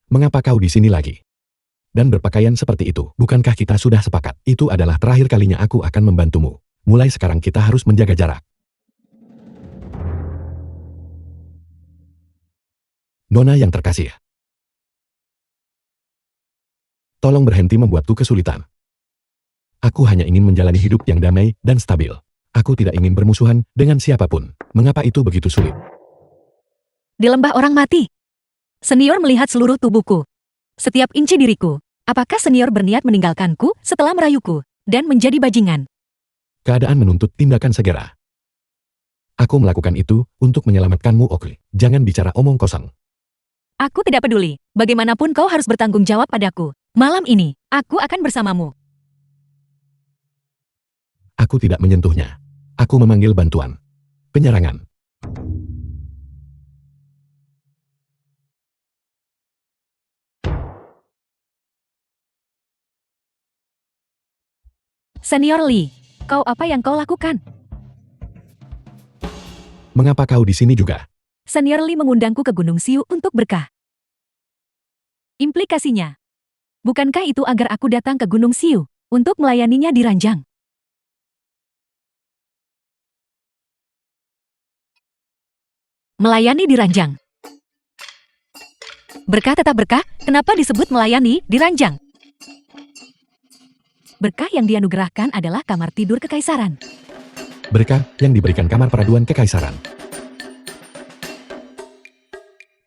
Mengapa kau di sini lagi? Dan berpakaian seperti itu, bukankah kita sudah sepakat? Itu adalah terakhir kalinya aku akan membantumu. Mulai sekarang kita harus menjaga jarak. Nona yang terkasih. Tolong berhenti membuatku kesulitan. Aku hanya ingin menjalani hidup yang damai dan stabil. Aku tidak ingin bermusuhan dengan siapapun. Mengapa itu begitu sulit? Di lembah orang mati. Senior melihat seluruh tubuhku. Setiap inci diriku. Apakah senior berniat meninggalkanku setelah merayuku dan menjadi bajingan? Keadaan menuntut tindakan segera. Aku melakukan itu untuk menyelamatkanmu, Oakley. Jangan bicara omong kosong. Aku tidak peduli. Bagaimanapun kau harus bertanggung jawab padaku. Malam ini, aku akan bersamamu. Aku tidak menyentuhnya. Aku memanggil bantuan. Penyerangan. Senior Lee, kau apa yang kau lakukan? Mengapa kau di sini juga? Senior Lee mengundangku ke Gunung Siu untuk berkah. Implikasinya, bukankah itu agar aku datang ke Gunung Siu untuk melayaninya di ranjang? Melayani di ranjang. Berkah tetap berkah, kenapa disebut melayani di ranjang? Berkah yang dianugerahkan adalah kamar tidur kekaisaran. Berkah yang diberikan kamar peraduan kekaisaran.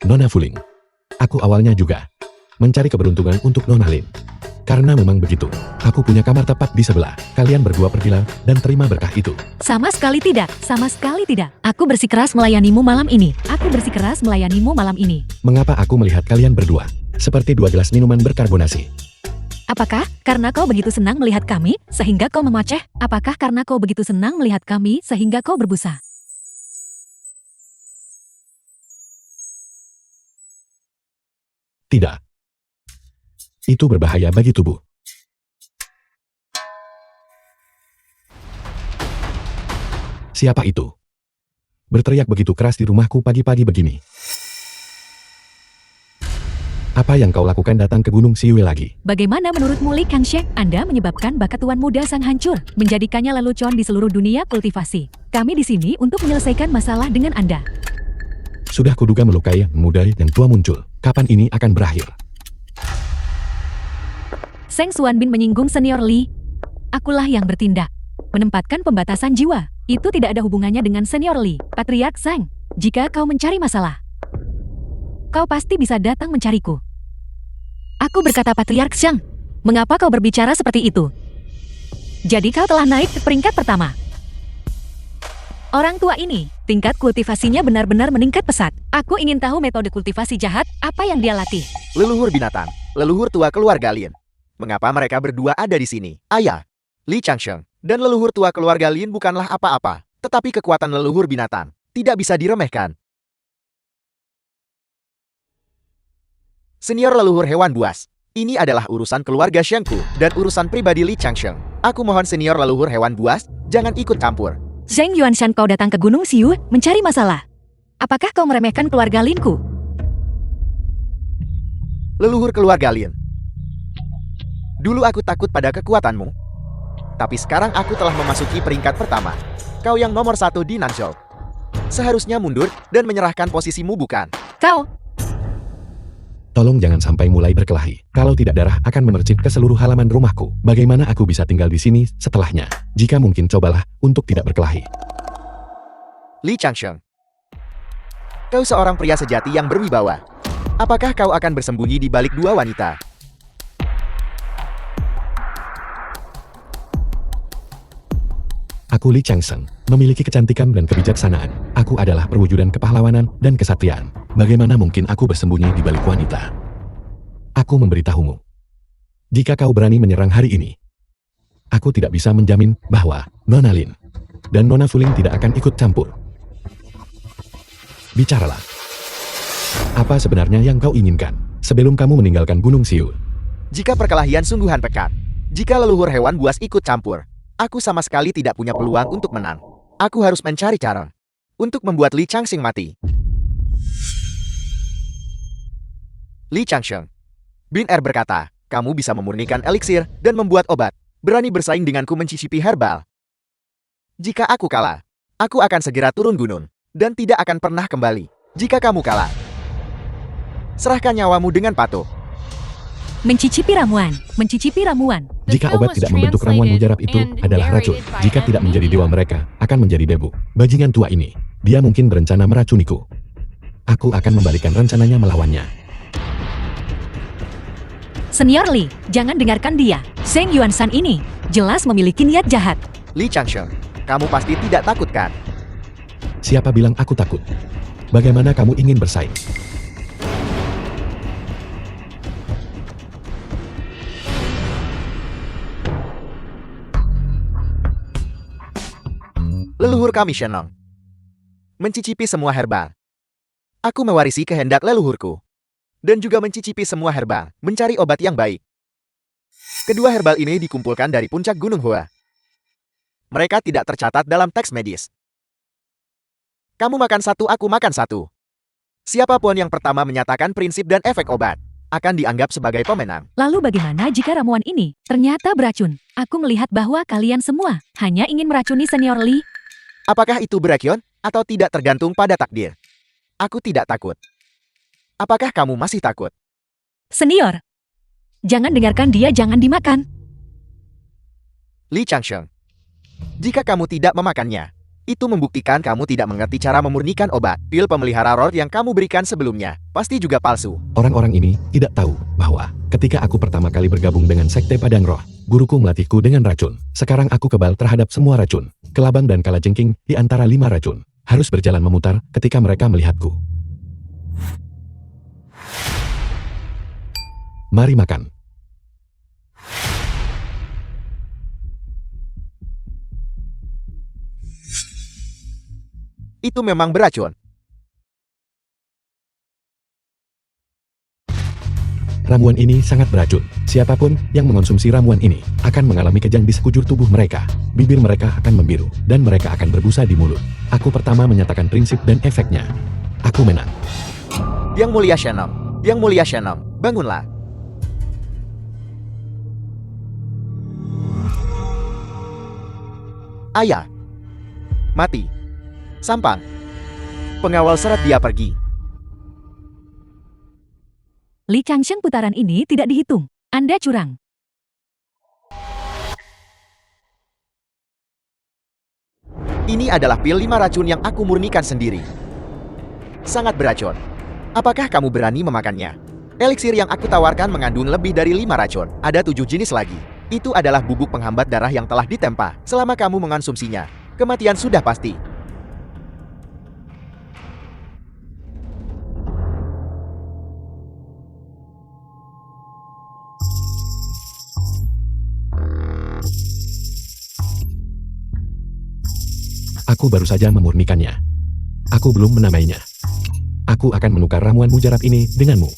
Nona Fuling. Aku awalnya juga mencari keberuntungan untuk Nona Lin. Karena memang begitu. Aku punya kamar tepat di sebelah. Kalian berdua pergilah dan terima berkah itu. Sama sekali tidak, sama sekali tidak. Aku bersikeras melayanimu malam ini. Aku bersikeras melayanimu malam ini. Mengapa aku melihat kalian berdua? Seperti 2 gelas minuman berkarbonasi. Apakah karena kau begitu senang melihat kami, sehingga kau memaceh? Apakah karena kau begitu senang melihat kami, sehingga kau berbusa? Tidak. Itu berbahaya bagi tubuh. Siapa itu? Berteriak begitu keras di rumahku pagi-pagi begini. Apa yang kau lakukan datang ke Gunung Siwe lagi? Bagaimana menurutmu Li Kangsheng? Anda menyebabkan bakat tuan muda sang hancur, menjadikannya lelucon di seluruh dunia kultivasi. Kami di sini untuk menyelesaikan masalah dengan Anda. Sudah kuduga melukai muda yang tua muncul. Kapan ini akan berakhir? Seng Xuanbin menyinggung senior Li. Akulah yang bertindak. Menempatkan pembatasan jiwa. Itu tidak ada hubungannya dengan senior Li. Patriark Zhang, jika kau mencari masalah, kau pasti bisa datang mencariku. Aku berkata Patriark Zhang. Mengapa kau berbicara seperti itu? Jadi kau telah naik ke peringkat pertama. Orang tua ini, tingkat kultivasinya benar-benar meningkat pesat. Aku ingin tahu metode kultivasi jahat, apa yang dia latih. Leluhur binatang, leluhur tua keluarga Lin. Mengapa mereka berdua ada di sini? Ayah, Li Changsheng, dan leluhur tua keluarga Lin bukanlah apa-apa, tetapi kekuatan leluhur binatang tidak bisa diremehkan. Senior leluhur hewan buas, ini adalah urusan keluarga Shengku dan urusan pribadi Li Changsheng. Aku mohon senior leluhur hewan buas, jangan ikut campur. Zheng Yuanshan, kau datang ke Gunung Siu mencari masalah. Apakah kau meremehkan keluarga Linku? Leluhur keluarga Lin. Dulu aku takut pada kekuatanmu. Tapi sekarang aku telah memasuki peringkat pertama. Kau yang nomor 1 di Nanzhou. Seharusnya mundur dan menyerahkan posisimu bukan? Kau! Tolong jangan sampai mulai berkelahi. Kalau tidak darah akan memercik ke seluruh halaman rumahku. Bagaimana aku bisa tinggal di sini setelahnya? Jika mungkin cobalah untuk tidak berkelahi. Li Changsheng. Kau seorang pria sejati yang berwibawa. Apakah kau akan bersembunyi di balik dua wanita? Aku Li Changsheng, memiliki kecantikan dan kebijaksanaan. Aku adalah perwujudan kepahlawanan dan kesaktian. Bagaimana mungkin aku bersembunyi di balik wanita? Aku memberitahumu. Jika kau berani menyerang hari ini, aku tidak bisa menjamin bahwa Nona Lin dan Nona Fuling tidak akan ikut campur. Bicaralah. Apa sebenarnya yang kau inginkan sebelum kamu meninggalkan Gunung Siu? Jika perkelahian sungguhan pekat, jika leluhur hewan buas ikut campur, aku sama sekali tidak punya peluang untuk menang. Aku harus mencari cara untuk membuat Li Changsheng mati. Li Changsheng. Bin Er berkata, kamu bisa memurnikan eliksir dan membuat obat. Berani bersaing denganku mencicipi herbal. Jika aku kalah, aku akan segera turun gunung dan tidak akan pernah kembali. Jika kamu kalah, serahkan nyawamu dengan patuh. Mencicipi ramuan, mencicipi ramuan. Jika obat tidak membentuk ramuan mujarab itu adalah racun. Jika tidak menjadi dewa mereka, akan menjadi debu. Bajingan tua ini, dia mungkin berencana meracuniku. Aku akan membalikan rencananya melawannya. Senior Li, jangan dengarkan dia. Zheng Yuanshan ini jelas memiliki niat jahat. Li Changsheng, kamu pasti tidak takut kan? Siapa bilang aku takut? Bagaimana kamu ingin bersaing? Leluhur kami Shenlong mencicipi semua herbal. Aku mewarisi kehendak leluhurku dan juga mencicipi semua herbal, mencari obat yang baik. Kedua herbal ini dikumpulkan dari puncak Gunung Hua. Mereka tidak tercatat dalam teks medis. Kamu makan satu, aku makan satu. Siapapun yang pertama menyatakan prinsip dan efek obat akan dianggap sebagai pemenang. Lalu bagaimana jika ramuan ini ternyata beracun? Aku melihat bahwa kalian semua hanya ingin meracuni senior Li. Apakah itu berakion atau tidak tergantung pada takdir? Aku tidak takut. Apakah kamu masih takut? Senior, jangan dengarkan dia, jangan dimakan. Li Changsheng, jika kamu tidak memakannya, Itu membuktikan kamu tidak mengerti cara memurnikan obat. Pil pemelihara roh yang kamu berikan sebelumnya pasti juga palsu. Orang-orang ini tidak tahu bahwa ketika aku pertama kali bergabung dengan Sekte Padang Roh, guruku melatihku dengan racun. Sekarang aku kebal terhadap semua racun. Kelabang dan kalajengking di antara 5 racun harus berjalan memutar ketika mereka melihatku. Mari makan. Itu memang beracun. Ramuan ini sangat beracun. Siapapun yang mengonsumsi ramuan ini akan mengalami kejang di sekujur tubuh mereka. Bibir mereka akan membiru dan mereka akan berbusa di mulut. Aku pertama menyatakan prinsip dan efeknya. Aku menang. Yang Mulia Shannon, Yang Mulia Shannon, bangunlah. Ayah. Mati. Sampang. Pengawal seret dia pergi. Li Changsheng putaran ini tidak dihitung. Anda curang. Ini adalah pil 5 racun yang aku murnikan sendiri. Sangat beracun. Apakah kamu berani memakannya? Eliksir yang aku tawarkan mengandung lebih dari 5 racun. Ada 7 jenis lagi. Itu adalah bubuk penghambat darah yang telah ditempa. Selama kamu mengonsumsinya, kematian sudah pasti. Aku baru saja memurnikannya. Aku belum menamainya. Aku akan menukar ramuan mujarab ini denganmu.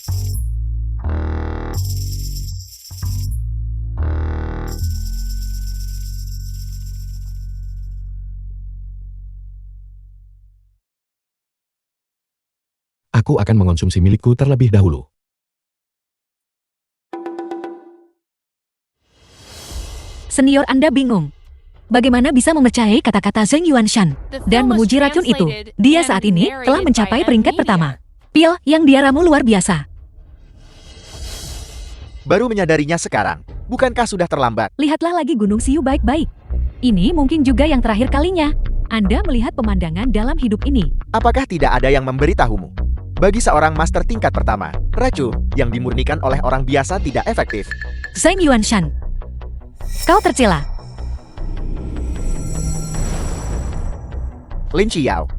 Aku akan mengonsumsi milikku terlebih dahulu. Senior Anda bingung. Bagaimana bisa mempercayai kata-kata Zheng Yuanshan dan menguji racun itu? Dia saat ini telah mencapai peringkat pertama. Pil yang dia ramu luar biasa. Baru menyadarinya sekarang. Bukankah sudah terlambat? Lihatlah lagi Gunung Siu baik-baik. Ini mungkin juga yang terakhir kalinya. Anda melihat pemandangan dalam hidup ini. Apakah tidak ada yang memberitahumu? Bagi seorang master tingkat pertama, racun yang dimurnikan oleh orang biasa tidak efektif. Zheng Yuanshan, kau tercela. Lin Qiao,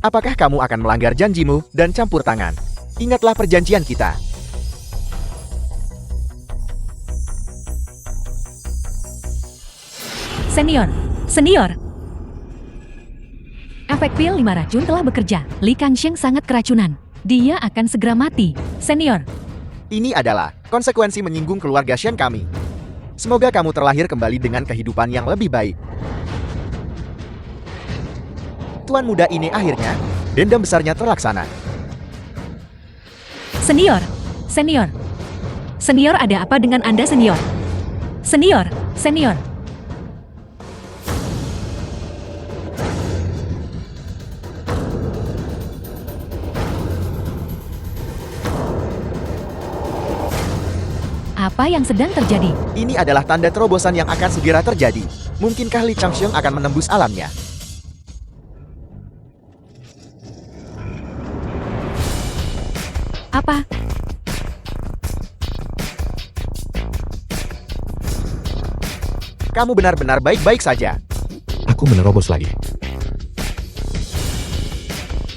apakah kamu akan melanggar janjimu dan campur tangan? Ingatlah perjanjian kita. Senior. Efek pil 5 racun telah bekerja. Li Kangsheng sangat keracunan. Dia akan segera mati. Senior. Ini adalah konsekuensi menyinggung keluarga Shen kami. Semoga kamu terlahir kembali dengan kehidupan yang lebih baik. Tuan muda ini akhirnya, dendam besarnya terlaksana. Senior. Senior, ada apa dengan Anda, senior? Senior. Apa yang sedang terjadi? Ini adalah tanda terobosan yang akan segera terjadi. Mungkinkah Li Changsheng akan menembus alamnya? Apa? Kamu benar-benar baik-baik saja. Aku menerobos lagi.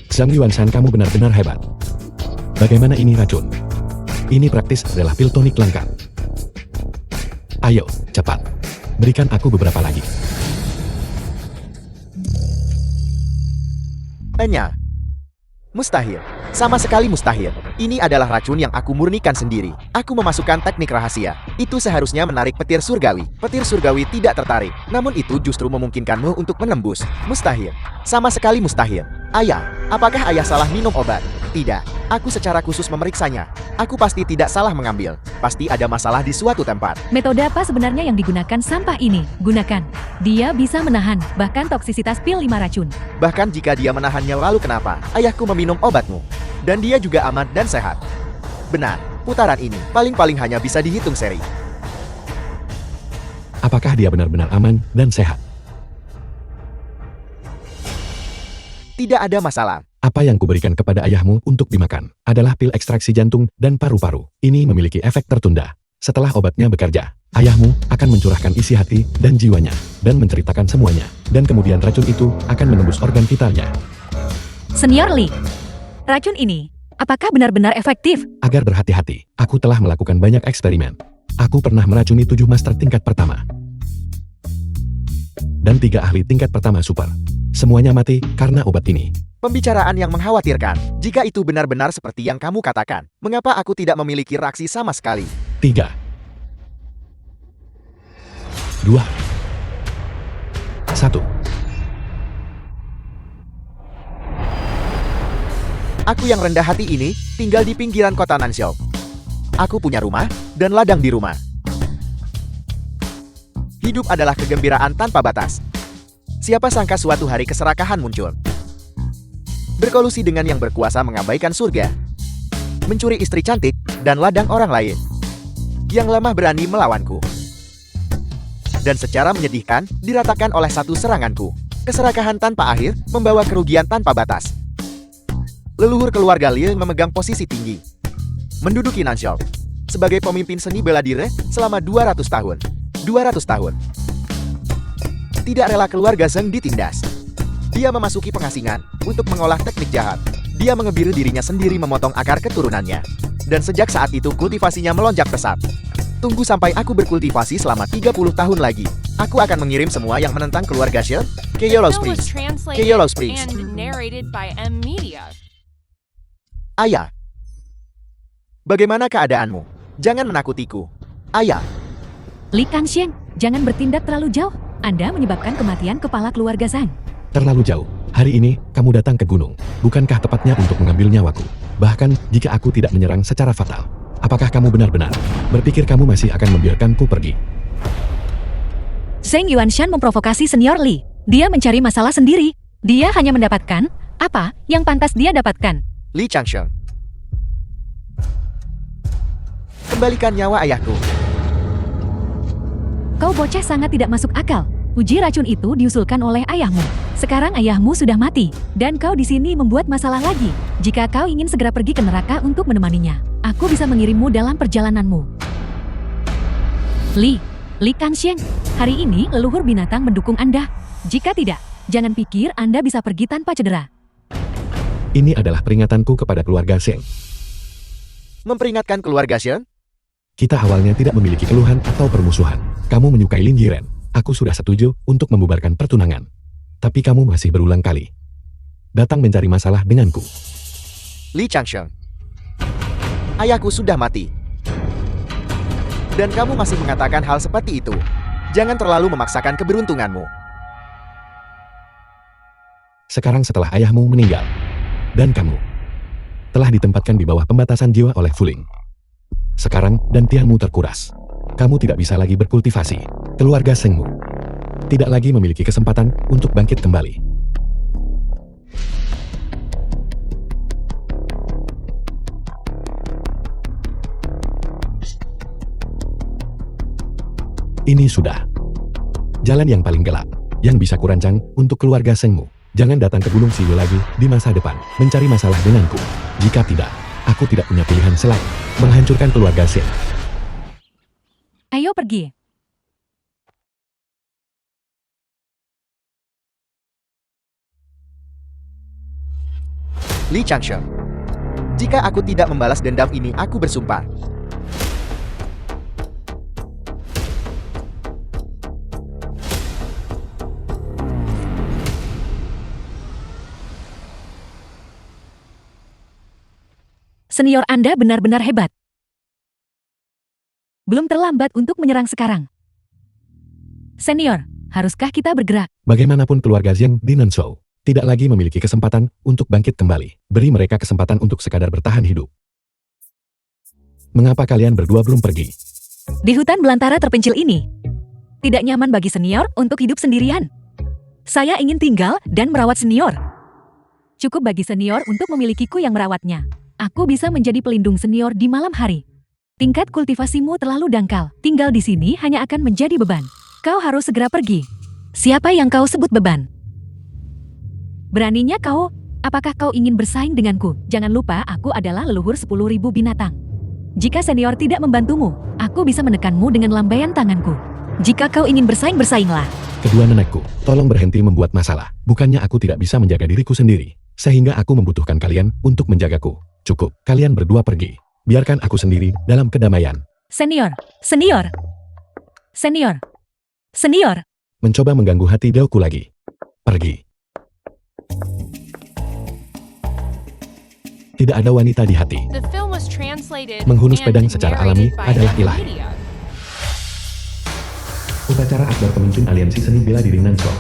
Zhang Yuanshan, kamu benar-benar hebat. Bagaimana ini racun? Ini praktis adalah pil tonik lengkap. Ayo, cepat. Berikan aku beberapa lagi. Enya. Mustahil. Sama sekali mustahil. Ini adalah racun yang aku murnikan sendiri. Aku memasukkan teknik rahasia. Itu seharusnya menarik petir surgawi. Petir surgawi tidak tertarik. Namun itu justru memungkinkanmu untuk menembus. Mustahil. Sama sekali mustahil. Ayah, apakah ayah salah minum obat? Tidak. Aku secara khusus memeriksanya. Aku pasti tidak salah mengambil. Pasti ada masalah di suatu tempat. Metode apa sebenarnya yang digunakan sampah ini? Gunakan. Dia bisa menahan, bahkan toksisitas pil 5 racun. Bahkan jika dia menahannya, lalu kenapa ayahku meminum obatmu? Dan dia juga aman dan sehat. Benar, putaran ini paling-paling hanya bisa dihitung seri. Apakah dia benar-benar aman dan sehat? Tidak ada masalah. Apa yang kuberikan kepada ayahmu untuk dimakan adalah pil ekstraksi jantung dan paru-paru. Ini memiliki efek tertunda. Setelah obatnya bekerja, ayahmu akan mencurahkan isi hati dan jiwanya dan menceritakan semuanya. Dan kemudian racun itu akan menembus organ vitalnya. Senior Lee, racun ini, apakah benar-benar efektif? Agar berhati-hati, aku telah melakukan banyak eksperimen. Aku pernah meracuni 7 master tingkat pertama. Dan 3 ahli tingkat pertama super. Semuanya mati karena obat ini. Pembicaraan yang mengkhawatirkan. Jika itu benar-benar seperti yang kamu katakan, mengapa aku tidak memiliki reaksi sama sekali? 3, 2, 1. Aku yang rendah hati ini tinggal di pinggiran kota Nanzhou. Aku punya rumah dan ladang di rumah. Hidup adalah kegembiraan tanpa batas. Siapa sangka suatu hari keserakahan muncul. Berkolusi dengan yang berkuasa mengabaikan surga. Mencuri istri cantik dan ladang orang lain. Yang lemah berani melawanku. Dan secara menyedihkan, diratakan oleh satu seranganku. Keserakahan tanpa akhir membawa kerugian tanpa batas. Leluhur keluarga Liu memegang posisi tinggi. Menduduki Nanzhou sebagai pemimpin seni bela diri selama 200 tahun. 200 tahun. Tidak rela keluarga Zheng ditindas. Dia memasuki pengasingan untuk mengolah teknik jahat. Dia mengebiri dirinya sendiri memotong akar keturunannya. Dan sejak saat itu kultivasinya melonjak pesat. Tunggu sampai aku berkultivasi selama 30 tahun lagi. Aku akan mengirim semua yang menentang keluarga Zheng ke Yellow Bill was Springs. translated Yellow Springs. and narrated by M Media. Ayah. Bagaimana keadaanmu? Jangan menakutiku. Ayah. Li Kangxian, jangan bertindak terlalu jauh. Anda menyebabkan kematian kepala keluarga Zhang. Terlalu jauh. Hari ini, kamu datang ke gunung. Bukankah tepatnya untuk mengambil nyawaku? Bahkan, jika aku tidak menyerang secara fatal. Apakah kamu benar-benar berpikir kamu masih akan membiarkanku pergi? Zheng Yuanshan memprovokasi senior Li. Dia mencari masalah sendiri. Dia hanya mendapatkan apa yang pantas dia dapatkan. Li Changsheng. Kembalikan nyawa ayahku. Kau bocah sangat tidak masuk akal. Uji racun itu diusulkan oleh ayahmu. Sekarang ayahmu sudah mati, dan kau di sini membuat masalah lagi. Jika kau ingin segera pergi ke neraka untuk menemaninya, aku bisa mengirimmu dalam perjalananmu. Li Kangxian, hari ini leluhur binatang mendukung Anda. Jika tidak, jangan pikir Anda bisa pergi tanpa cedera. Ini adalah peringatanku kepada keluarga Zheng. Memperingatkan keluarga Zheng? Kita awalnya tidak memiliki keluhan atau permusuhan. Kamu menyukai Lin Yiren. Aku sudah setuju untuk membubarkan pertunangan. Tapi kamu masih berulang kali datang mencari masalah denganku. Li Changsheng. Ayahku sudah mati. Dan kamu masih mengatakan hal seperti itu. Jangan terlalu memaksakan keberuntunganmu. Sekarang setelah ayahmu meninggal, dan kamu telah ditempatkan di bawah pembatasan jiwa oleh Fuling. Sekarang dantianmu terkuras. Kamu tidak bisa lagi berkultivasi. Keluarga Zhengmu tidak lagi memiliki kesempatan untuk bangkit kembali. Ini sudah jalan yang paling gelap yang bisa kurancang untuk keluarga Zhengmu. Jangan datang ke Gunung Siyu lagi di masa depan mencari masalah denganku. Jika tidak, aku tidak punya pilihan selain menghancurkan keluarga Zheng. Ayo pergi. Li Changsheng. Jika aku tidak membalas dendam ini, aku bersumpah. Senior Anda benar-benar hebat. Belum terlambat untuk menyerang sekarang. Senior, haruskah kita bergerak? Bagaimanapun keluarga Zheng di Nanzhou tidak lagi memiliki kesempatan untuk bangkit kembali. Beri mereka kesempatan untuk sekadar bertahan hidup. Mengapa kalian berdua belum pergi? Di hutan belantara terpencil ini, tidak nyaman bagi senior untuk hidup sendirian. Saya ingin tinggal dan merawat senior. Cukup bagi senior untuk memilikiku yang merawatnya. Aku bisa menjadi pelindung senior di malam hari. Tingkat kultivasimu terlalu dangkal. Tinggal di sini hanya akan menjadi beban. Kau harus segera pergi. Siapa yang kau sebut beban? Beraninya kau? Apakah kau ingin bersaing denganku? Jangan lupa aku adalah leluhur 10.000 binatang. Jika senior tidak membantumu, aku bisa menekanmu dengan lambaian tanganku. Jika kau ingin bersaing, bersainglah. Kedua nenekku, tolong berhenti membuat masalah. Bukannya aku tidak bisa menjaga diriku sendiri. Sehingga aku membutuhkan kalian untuk menjagaku. Cukup, kalian berdua pergi. Biarkan aku sendiri dalam kedamaian. Senior, senior, senior, senior. Mencoba mengganggu hati deoku lagi. Pergi. Tidak ada wanita di hati. The film was translated Menghunus and pedang secara alami narrated by adalah M ilahi. Media. Upacara akbar pemimpin aliansi seni bela diri Nansho.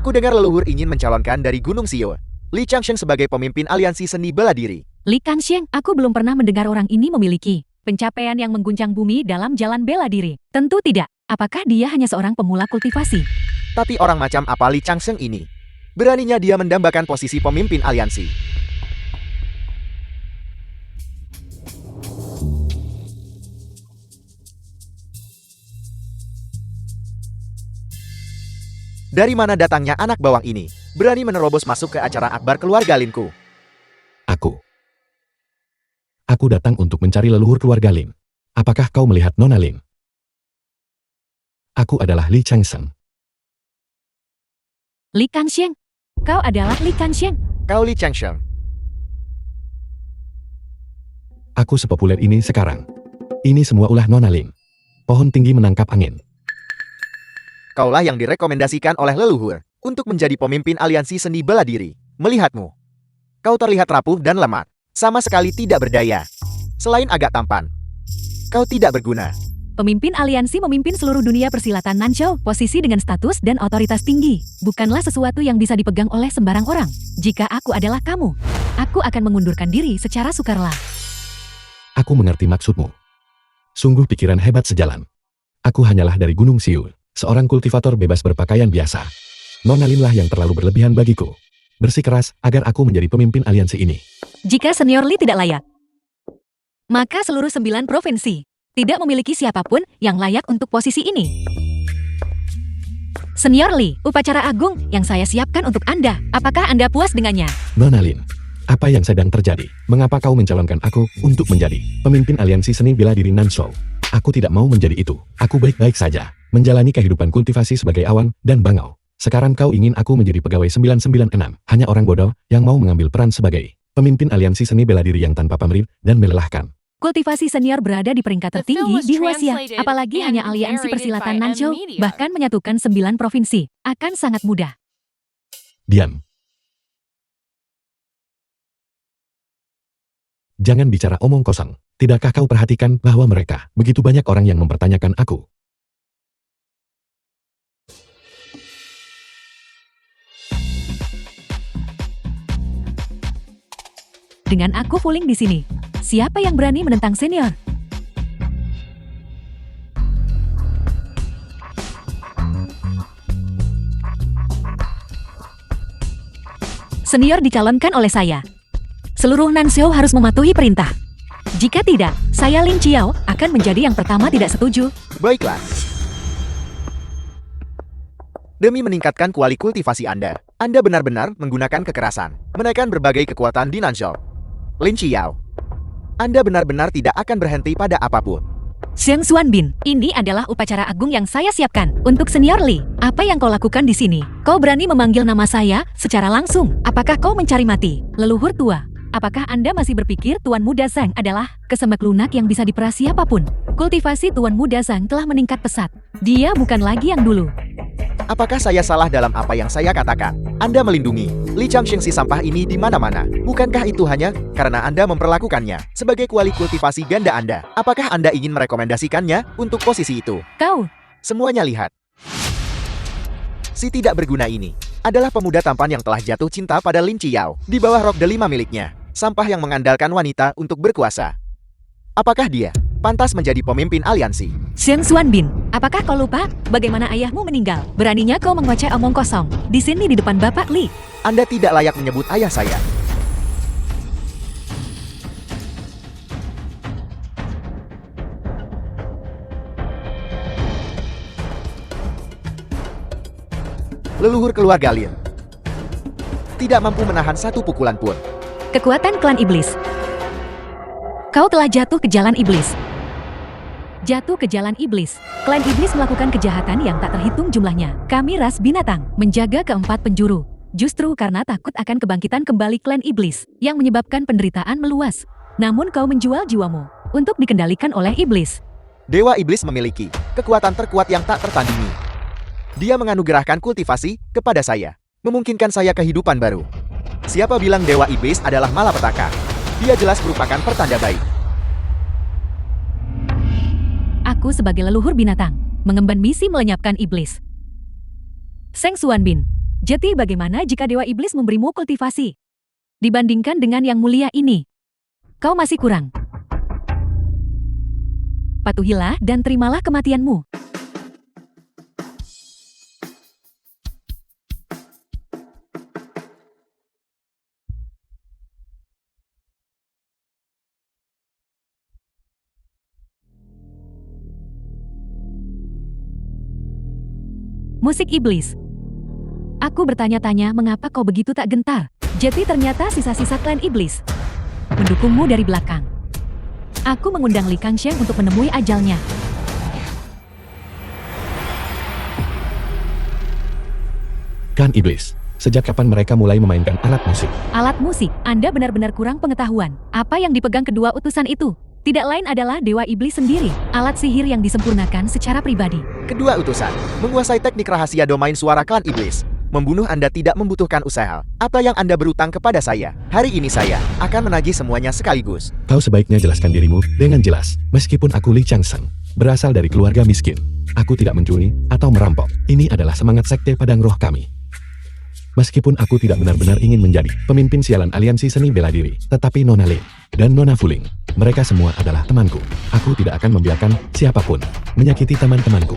Ku dengar leluhur ingin mencalonkan dari Gunung Sio, Li Changsheng sebagai pemimpin aliansi seni bela diri. Li Kangxiang, aku belum pernah mendengar orang ini memiliki pencapaian yang mengguncang bumi dalam jalan bela diri. Tentu tidak. Apakah dia hanya seorang pemula kultivasi? Tapi orang macam apa Li Changsheng ini? Beraninya dia mendambakan posisi pemimpin aliansi. Dari mana datangnya anak bawang ini? Berani menerobos masuk ke acara akbar keluarga Linku. Aku datang untuk mencari leluhur keluarga Lin. Apakah kau melihat Nona Lin? Aku adalah Li Changsheng. Li Kangxiang, kau adalah Li Kangxiang. Kau Li Changsheng. Aku sepopuler ini sekarang. Ini semua ulah Nona Lin. Pohon tinggi menangkap angin. Kaulah yang direkomendasikan oleh leluhur untuk menjadi pemimpin aliansi seni bela diri. Melihatmu, kau terlihat rapuh dan lemah, sama sekali tidak berdaya. Selain agak tampan, kau tidak berguna. Pemimpin aliansi memimpin seluruh dunia persilatan Nansho, posisi dengan status dan otoritas tinggi. Bukanlah sesuatu yang bisa dipegang oleh sembarang orang. Jika aku adalah kamu, aku akan mengundurkan diri secara sukarela. Aku mengerti maksudmu. Sungguh pikiran hebat sejalan. Aku hanyalah dari Gunung Siu, seorang kultivator bebas berpakaian biasa. Nona Lin lah yang terlalu berlebihan bagiku. Bersikeras agar aku menjadi pemimpin aliansi ini. Jika senior Li tidak layak, maka seluruh 9 provinsi tidak memiliki siapapun yang layak untuk posisi ini. Senior Li, upacara agung yang saya siapkan untuk Anda. Apakah Anda puas dengannya? Nona Lin, apa yang sedang terjadi? Mengapa kau mencalonkan aku untuk menjadi pemimpin aliansi seni bela diri Nansho? Aku tidak mau menjadi itu. Aku baik-baik saja, menjalani kehidupan kultivasi sebagai awan dan bangau. Sekarang kau ingin aku menjadi pegawai 996, hanya orang bodoh yang mau mengambil peran sebagai pemimpin aliansi seni bela diri yang tanpa pamrih dan melelahkan. Kultivasi senior berada di peringkat The tertinggi film was di Huaxia, translated apalagi and hanya aliansi narrated persilatan by M Nansho, Media. bahkan menyatukan 9 provinsi, akan sangat mudah. Diam. Jangan bicara omong kosong. Tidakkah kau perhatikan bahwa mereka begitu banyak orang yang mempertanyakan aku? Dengan aku Fuling di sini, siapa yang berani menentang senior? Senior dicalonkan oleh saya. Seluruh Nansho harus mematuhi perintah. Jika tidak, saya Lin Qiao akan menjadi yang pertama tidak setuju. Baiklah. Demi meningkatkan kualitas kultivasi Anda benar-benar menggunakan kekerasan, menekan berbagai kekuatan di Nansho. Lin Qiao, Anda benar-benar tidak akan berhenti pada apapun. Zheng Xuanbin, ini adalah upacara agung yang saya siapkan untuk senior Li. Apa yang kau lakukan di sini? Kau berani memanggil nama saya secara langsung. Apakah kau mencari mati, leluhur tua? Apakah Anda masih berpikir Tuan Muda Zhang adalah kesemek lunak yang bisa diperas siapapun? Kultivasi Tuan Muda Zhang telah meningkat pesat. Dia bukan lagi yang dulu. Apakah saya salah dalam apa yang saya katakan? Anda melindungi Li Changsheng si sampah ini di mana-mana. Bukankah itu hanya karena Anda memperlakukannya sebagai kualitas kultivasi ganda Anda? Apakah Anda ingin merekomendasikannya untuk posisi itu? Kau, Semuanya lihat. Si tidak berguna ini adalah pemuda tampan yang telah jatuh cinta pada Lin Qiao di bawah rok delima miliknya. Sampah yang mengandalkan wanita untuk berkuasa. Apakah dia pantas menjadi pemimpin aliansi? Zheng Xuanbin, apakah kau lupa bagaimana ayahmu meninggal? Beraninya kau mengoceh omong kosong di sini di depan Bapak Li. Anda tidak layak menyebut ayah saya. Leluhur keluarga Lin tidak mampu menahan satu pukulan pun. Kekuatan klan iblis. Kau telah jatuh ke jalan iblis. Jatuh ke jalan iblis. Klan iblis melakukan kejahatan yang tak terhitung jumlahnya. Kami ras binatang, menjaga keempat penjuru. Justru karena takut akan kebangkitan kembali klan iblis, yang menyebabkan penderitaan meluas. Namun kau menjual jiwamu, untuk dikendalikan oleh iblis. Dewa Iblis memiliki kekuatan terkuat yang tak tertandingi. Dia menganugerahkan kultivasi kepada saya, memungkinkan saya kehidupan baru. Siapa bilang Dewa Iblis adalah malapetaka? Dia jelas merupakan pertanda baik. Aku sebagai leluhur binatang, mengemban misi melenyapkan iblis. Seng Xuanbin, jadi bagaimana jika Dewa Iblis memberimu kultivasi? Dibandingkan dengan yang mulia ini, kau masih kurang. Patuhilah dan terimalah kematianmu. Musik iblis. Aku bertanya-tanya mengapa kau begitu tak gentar. Jadi ternyata sisa-sisa klan iblis mendukungmu dari belakang. Aku mengundang Li Kangxiang untuk menemui ajalnya. Kan iblis. Sejak kapan mereka mulai memainkan alat musik? Alat musik, Anda benar-benar kurang pengetahuan. Apa yang dipegang kedua utusan itu? Tidak lain adalah Dewa Iblis sendiri, alat sihir yang disempurnakan secara pribadi. Kedua utusan menguasai teknik rahasia domain suara klan iblis. Membunuh Anda tidak membutuhkan usaha. Apa yang Anda berutang kepada saya? Hari ini saya akan menagih semuanya sekaligus. Kau sebaiknya jelaskan dirimu dengan jelas. Meskipun aku Li Changseng, berasal dari keluarga miskin. Aku tidak mencuri atau merampok. Ini adalah semangat sekte Padang Roh kami. Meskipun aku tidak benar-benar ingin menjadi pemimpin sialan aliansi seni bela diri, tetapi Nona Lin dan Nona Fuling, mereka semua adalah temanku. Aku tidak akan membiarkan siapapun menyakiti teman-temanku.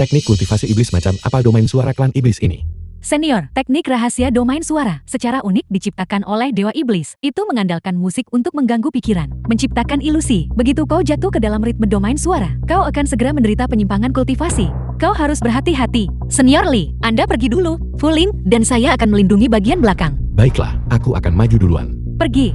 Teknik kultivasi iblis macam apa domain suara klan iblis ini? Senior, teknik rahasia domain suara secara unik diciptakan oleh Dewa Iblis. Itu mengandalkan musik untuk mengganggu pikiran, menciptakan ilusi. Begitu kau jatuh ke dalam ritme domain suara, kau akan segera menderita penyimpangan kultivasi. Kau harus berhati-hati. Senior Li, Anda pergi dulu. Fuling dan saya akan melindungi bagian belakang. Baiklah, aku akan maju duluan. Pergi.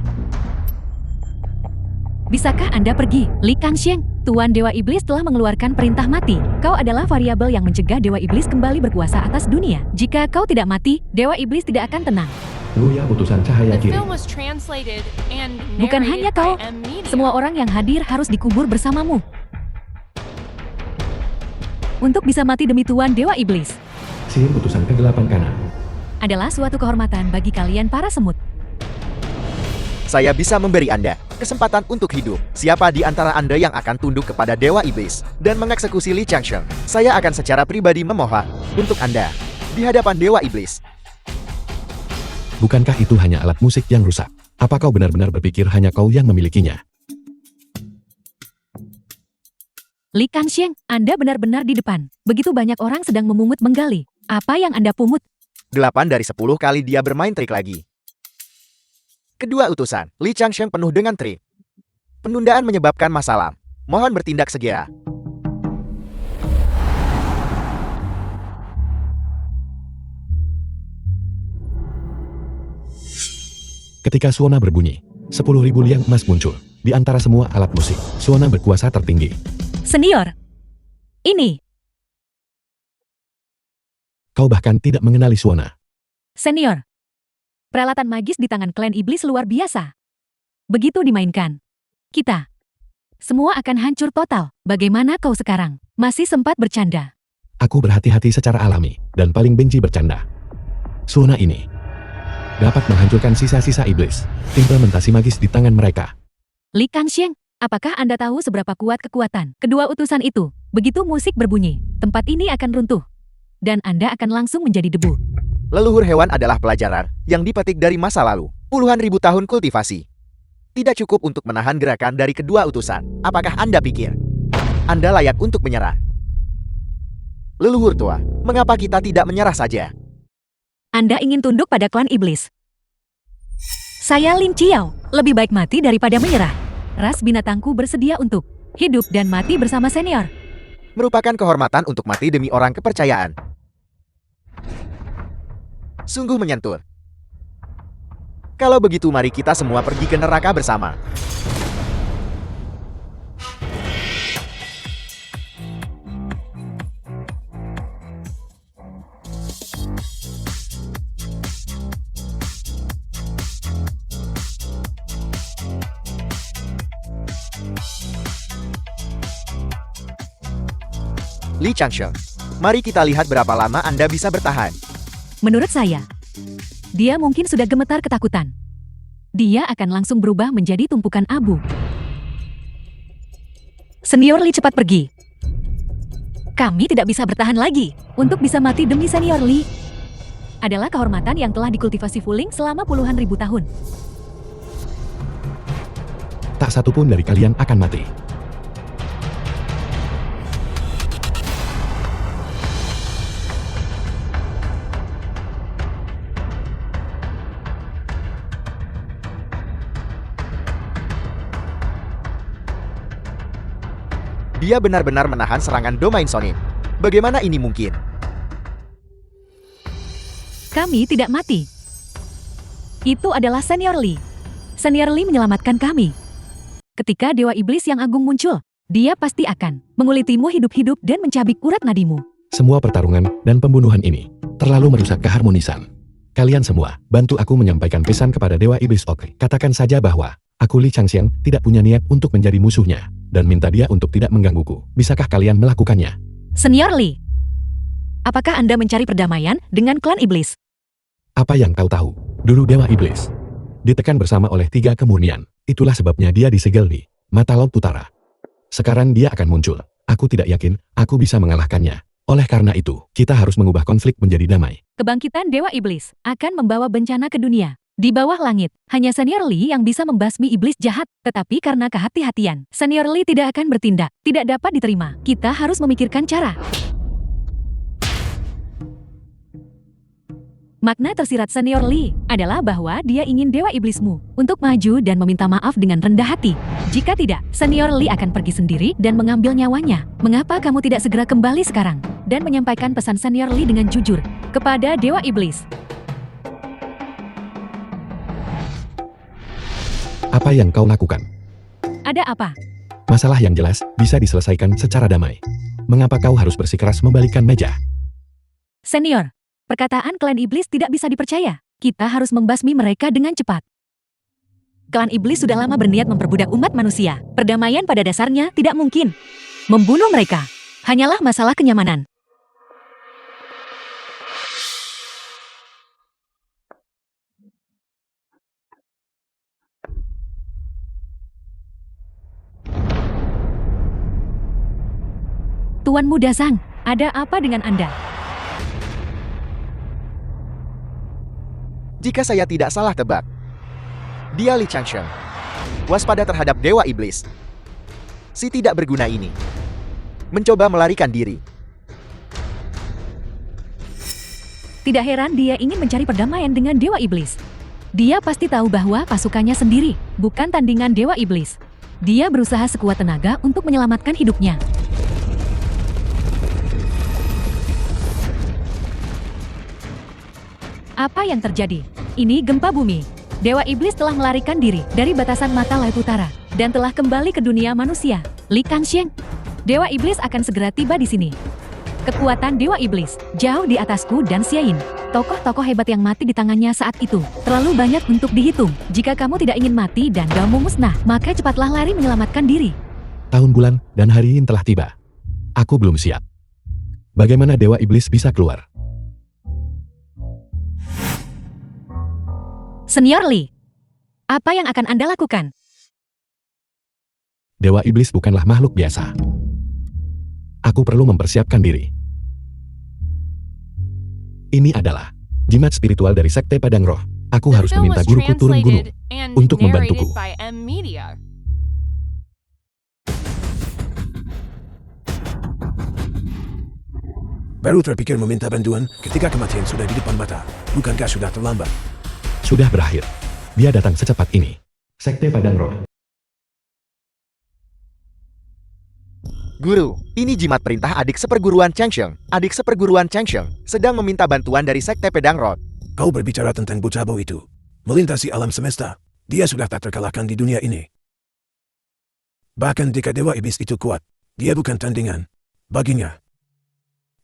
Bisakah Anda pergi, Li Kangxiang? Tuan Dewa Iblis telah mengeluarkan perintah mati. Kau adalah variabel yang mencegah Dewa Iblis kembali berkuasa atas dunia. Jika kau tidak mati, Dewa Iblis tidak akan tenang. Luya utusan cahaya The kiri. film was translated and Bukan hanya narrated kau, by M Media. semua orang yang hadir harus dikubur bersamamu. Untuk bisa mati demi Tuan Dewa Iblis Sihir utusan kegelapan kanan. adalah suatu kehormatan bagi kalian para semut. Saya bisa memberi Anda kesempatan untuk hidup. Siapa di antara Anda yang akan tunduk kepada Dewa Iblis dan mengeksekusi Li Changshen? Saya akan secara pribadi memohon untuk Anda di hadapan Dewa Iblis. Bukankah itu hanya alat musik yang rusak? Apa kau benar-benar berpikir hanya kau yang memilikinya? Li Kangxiang, Anda benar-benar di depan. Begitu banyak orang sedang memungut menggali. Apa yang Anda pungut? 8 dari 10 kali dia bermain trik lagi. Kedua utusan, Li Changshen penuh dengan trik. Penundaan menyebabkan masalah. Mohon bertindak segera. Ketika suona berbunyi, 10.000 liang emas muncul. Di antara semua alat musik, suona berkuasa tertinggi. Senior, ini. Kau bahkan tidak mengenali suona. Senior, peralatan magis di tangan klan iblis luar biasa. Begitu dimainkan, kita semua akan hancur total. Bagaimana kau sekarang? Masih sempat bercanda. Aku berhati-hati secara alami, dan paling benci bercanda. Suona ini dapat menghancurkan sisa-sisa iblis. Implementasi magis di tangan mereka. Li Kangxiang, apakah Anda tahu seberapa kuat kekuatan kedua utusan itu? Begitu musik berbunyi, tempat ini akan runtuh. Dan Anda akan langsung menjadi debu. Leluhur hewan adalah pelajaran yang dipetik dari masa lalu. Puluhan ribu tahun kultivasi. Tidak cukup untuk menahan gerakan dari kedua utusan. Apakah Anda pikir Anda layak untuk menyerah? Leluhur tua, mengapa kita tidak menyerah saja? Anda ingin tunduk pada klan iblis. Saya Lin Chiao, lebih baik mati daripada menyerah. Ras binatangku bersedia untuk hidup dan mati bersama senior. merupakan kehormatan untuk mati demi orang kepercayaan. Sungguh menyentuh. Kalau begitu mari kita semua pergi ke neraka bersama. Li Changsheng, mari kita lihat berapa lama Anda bisa bertahan. Menurut saya, dia mungkin sudah gemetar ketakutan. Dia akan langsung berubah menjadi tumpukan abu. Senior Li cepat pergi. Kami tidak bisa bertahan lagi. Untuk bisa mati demi Senior Li adalah kehormatan yang telah dikultivasi Fuling selama puluhan ribu tahun. Tak satu pun dari kalian akan mati. Dia benar-benar menahan serangan domain Sonin. Bagaimana ini mungkin? Kami tidak mati. Itu adalah Senior Li. Senior Li menyelamatkan kami. Ketika Dewa Iblis yang agung muncul, dia pasti akan mengulitimu hidup-hidup dan mencabik urat nadimu. Semua pertarungan dan pembunuhan ini terlalu merusak keharmonisan. Kalian semua, bantu aku menyampaikan pesan kepada Dewa Iblis. Oke, katakan saja bahwa aku Li Changxiang tidak punya niat untuk menjadi musuhnya, dan minta dia untuk tidak menggangguku. Bisakah kalian melakukannya? Senior Li, apakah Anda mencari perdamaian dengan klan iblis? Apa yang kau tahu? Dulu Dewa Iblis ditekan bersama oleh 3 kemurnian. Itulah sebabnya dia disegel di mata laut utara. Sekarang dia akan muncul. Aku tidak yakin aku bisa mengalahkannya. Oleh karena itu, kita harus mengubah konflik menjadi damai. Kebangkitan Dewa Iblis akan membawa bencana ke dunia. Di bawah langit, hanya Senior Li yang bisa membasmi iblis jahat. Tetapi karena kehati-hatian, Senior Li tidak akan bertindak. Tidak dapat diterima. Kita harus memikirkan cara. Makna tersirat Senior Li adalah bahwa dia ingin Dewa Iblismu untuk maju dan meminta maaf dengan rendah hati. Jika tidak, Senior Li akan pergi sendiri dan mengambil nyawanya. Mengapa kamu tidak segera kembali sekarang? Dan menyampaikan pesan Senior Li dengan jujur kepada Dewa Iblis. Apa yang kau lakukan? Ada apa? Masalah yang jelas bisa diselesaikan secara damai. Mengapa kau harus bersikeras membalikkan meja? Senior, perkataan klan iblis tidak bisa dipercaya. Kita harus membasmi mereka dengan cepat. Klan iblis sudah lama berniat memperbudak umat manusia. Perdamaian pada dasarnya tidak mungkin. Membunuh mereka hanyalah masalah kenyamanan. Tuan Muda Zhang, ada apa dengan Anda? Jika saya tidak salah tebak, dia Li Changsheng. Waspada terhadap Dewa Iblis. Si tidak berguna ini mencoba melarikan diri. Tidak heran dia ingin mencari perdamaian dengan Dewa Iblis. Dia pasti tahu bahwa pasukannya sendiri bukan tandingan Dewa Iblis. Dia berusaha sekuat tenaga untuk menyelamatkan hidupnya. Apa yang terjadi? Ini gempa bumi. Dewa Iblis telah melarikan diri dari batasan mata laut utara dan telah kembali ke dunia manusia. Li Kangxiang, Dewa Iblis akan segera tiba di sini. Kekuatan Dewa Iblis jauh di atasku dan Xiayin. Tokoh-tokoh hebat yang mati di tangannya saat itu terlalu banyak untuk dihitung. Jika kamu tidak ingin mati dan kamu musnah, maka cepatlah lari menyelamatkan diri. Tahun bulan dan hari ini telah tiba. Aku belum siap. Bagaimana Dewa Iblis bisa keluar? Senior Li, apa yang akan Anda lakukan? Dewa Iblis bukanlah makhluk biasa. Aku perlu mempersiapkan diri. Ini adalah jimat spiritual dari Sekte Padang Roh. Aku The harus film meminta was guruku turun gunung translated and untuk narrated membantuku. by M Media. Baru terpikir meminta bantuan ketika kematian sudah di depan mata. Bukankah sudah terlambat? Sudah berakhir. Dia datang secepat ini. Sekte Padang Roh. Guru, ini jimat perintah adik seperguruan Changsheng. Adik seperguruan Changsheng sedang meminta bantuan dari Sekte Pedang Roh. Kau berbicara tentang bocah bau itu. Melintasi alam semesta. Dia sudah tak terkalahkan di dunia ini. Bahkan jika Dewa Iblis itu kuat, dia bukan tandingan baginya.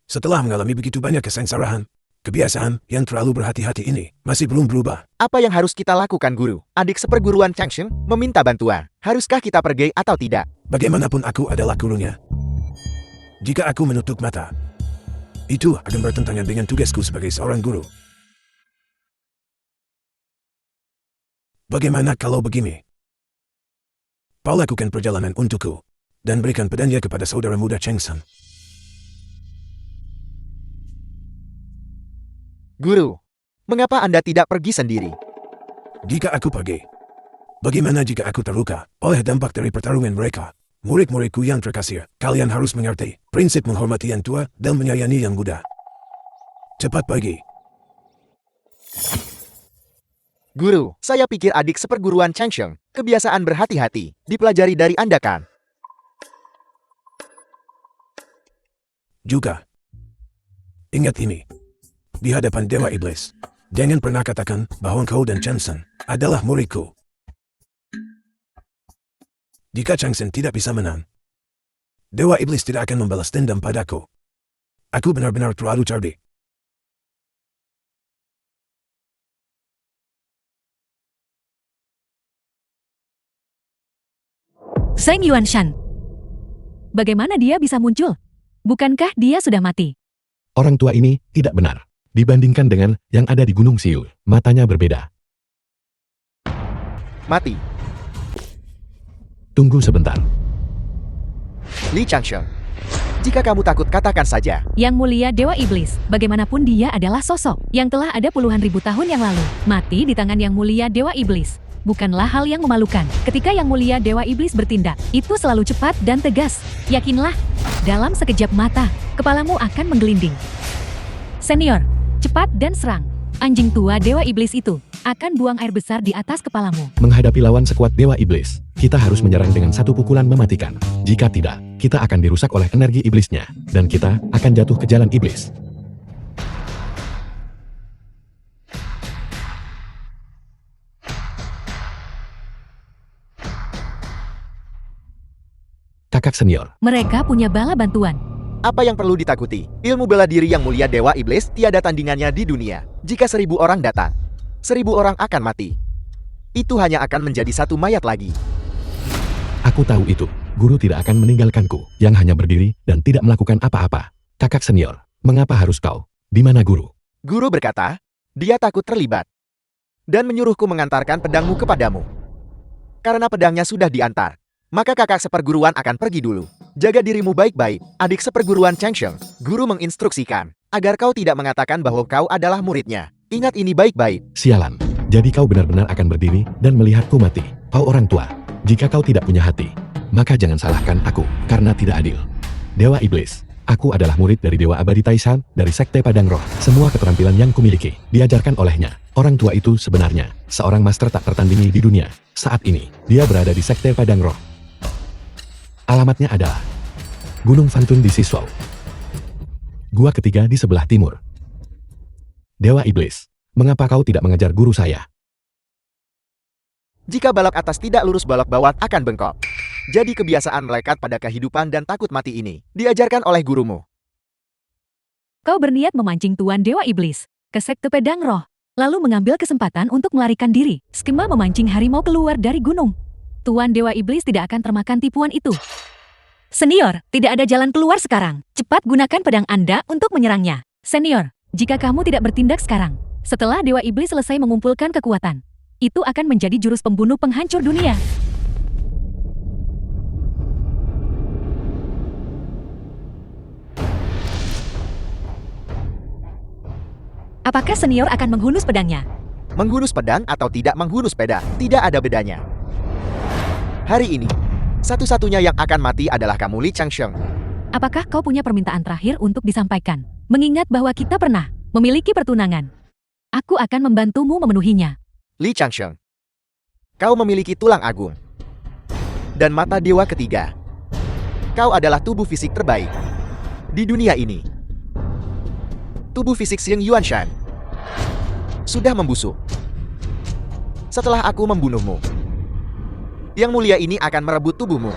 Setelah mengalami begitu banyak kesengsaraan, kebiasaan yang terlalu berhati-hati ini masih belum berubah. Apa yang harus kita lakukan, Guru? Adik seperguruan Changsheng meminta bantuan. Haruskah kita pergi atau tidak? Bagaimanapun aku adalah gurunya. Jika aku menutup mata, itu akan bertentangan dengan tugasku sebagai seorang guru. Bagaimana kalau begini? Kau lakukan perjalanan untukku, dan berikan pedangnya kepada saudara muda Cheng San. Guru, mengapa Anda tidak pergi sendiri? Jika aku pergi, bagaimana jika aku terluka oleh dampak dari pertarungan mereka? Murid-muridku yang terkasih, kalian harus mengerti prinsip menghormati yang tua dan menyayangi yang muda. Cepat pergi. Guru, saya pikir adik seperguruan Changsheng kebiasaan berhati-hati dipelajari dari Anda kan? Juga, ingat ini. Di hadapan Dewa Iblis, jangan pernah katakan bahwa kau dan Cheng San adalah muridku. Jika Cheng San tidak bisa menang, Dewa Iblis tidak akan membalas dendam padaku. Aku benar-benar terlalu cerdik. Zheng Yuanshan. Bagaimana dia bisa muncul? Bukankah dia sudah mati? Orang tua ini tidak benar. Dibandingkan dengan yang ada di Gunung Siul, matanya berbeda. Mati. Tunggu sebentar. Li Changsheng, jika kamu takut katakan saja. Yang mulia Dewa Iblis, bagaimanapun dia adalah sosok yang telah ada puluhan ribu tahun yang lalu. Mati di tangan yang mulia Dewa Iblis bukanlah hal yang memalukan. Ketika yang mulia Dewa Iblis bertindak, itu selalu cepat dan tegas. Yakinlah, dalam sekejap mata, kepalamu akan menggelinding. Senior, cepat dan serang. Anjing tua Dewa Iblis itu akan buang air besar di atas kepalamu. Menghadapi lawan sekuat Dewa Iblis, kita harus menyerang dengan satu pukulan mematikan. Jika tidak, kita akan dirusak oleh energi iblisnya, dan kita akan jatuh ke jalan iblis. Kakak senior, Mereka punya bala bantuan. Apa yang perlu ditakuti? Ilmu bela diri yang mulia Dewa Iblis tiada tandingannya di dunia. Jika 1000 orang datang, 1000 orang akan mati. Itu hanya akan menjadi satu mayat lagi. aku tahu itu. Guru tidak akan meninggalkanku, yang hanya berdiri dan tidak melakukan apa-apa. Kakak senior, mengapa harus kau? Di mana guru? Guru berkata, dia takut terlibat. Dan menyuruhku mengantarkan pedangmu kepadamu. Karena pedangnya sudah diantar, maka kakak seperguruan akan pergi dulu. Jaga dirimu baik-baik, adik seperguruan Changsheng. Guru menginstruksikan, agar kau tidak mengatakan bahwa kau adalah muridnya. Ingat ini baik-baik. Sialan, jadi kau benar-benar akan berdiri dan melihatku mati. Kau orang tua, jika kau tidak punya hati, maka jangan salahkan aku, karena tidak adil. Dewa Iblis, aku adalah murid dari Dewa Abadi Taishan, dari Sekte Padang Roh. Semua keterampilan yang kumiliki, diajarkan olehnya. Orang tua itu sebenarnya, seorang master tak tertandingi di dunia. Saat ini, dia berada di Sekte Padang Roh. Alamatnya adalah Gunung Fantun di Siswau. Gua ketiga di sebelah timur. Dewa Iblis, mengapa kau tidak mengejar guru saya? Jika balok atas tidak lurus, balok bawah akan bengkok. Jadi kebiasaan melekat pada kehidupan dan takut mati ini diajarkan oleh gurumu. Kau berniat memancing Tuan Dewa Iblis ke Sekte Pedang Roh, lalu mengambil kesempatan untuk melarikan diri. Skema memancing harimau keluar dari gunung. Tuan Dewa Iblis tidak akan termakan tipuan itu. Senior, tidak ada jalan keluar sekarang. Cepat gunakan pedang Anda untuk menyerangnya. Senior, jika kamu tidak bertindak sekarang, setelah Dewa Iblis selesai mengumpulkan kekuatan, itu akan menjadi jurus pembunuh penghancur dunia. Apakah senior akan menghunus pedangnya? Menghunus pedang atau tidak menghunus pedang, tidak ada bedanya. Hari ini, satu-satunya yang akan mati adalah kamu, Li Changsheng. Apakah kau punya permintaan terakhir untuk disampaikan? Mengingat bahwa kita pernah memiliki pertunangan. Aku akan membantumu memenuhinya. Li Changsheng, kau memiliki tulang agung dan mata dewa ketiga. Kau adalah tubuh fisik terbaik di dunia ini. Tubuh fisik Xing Yuanshan sudah membusuk. Setelah aku membunuhmu, Yang Mulia ini akan merebut tubuhmu.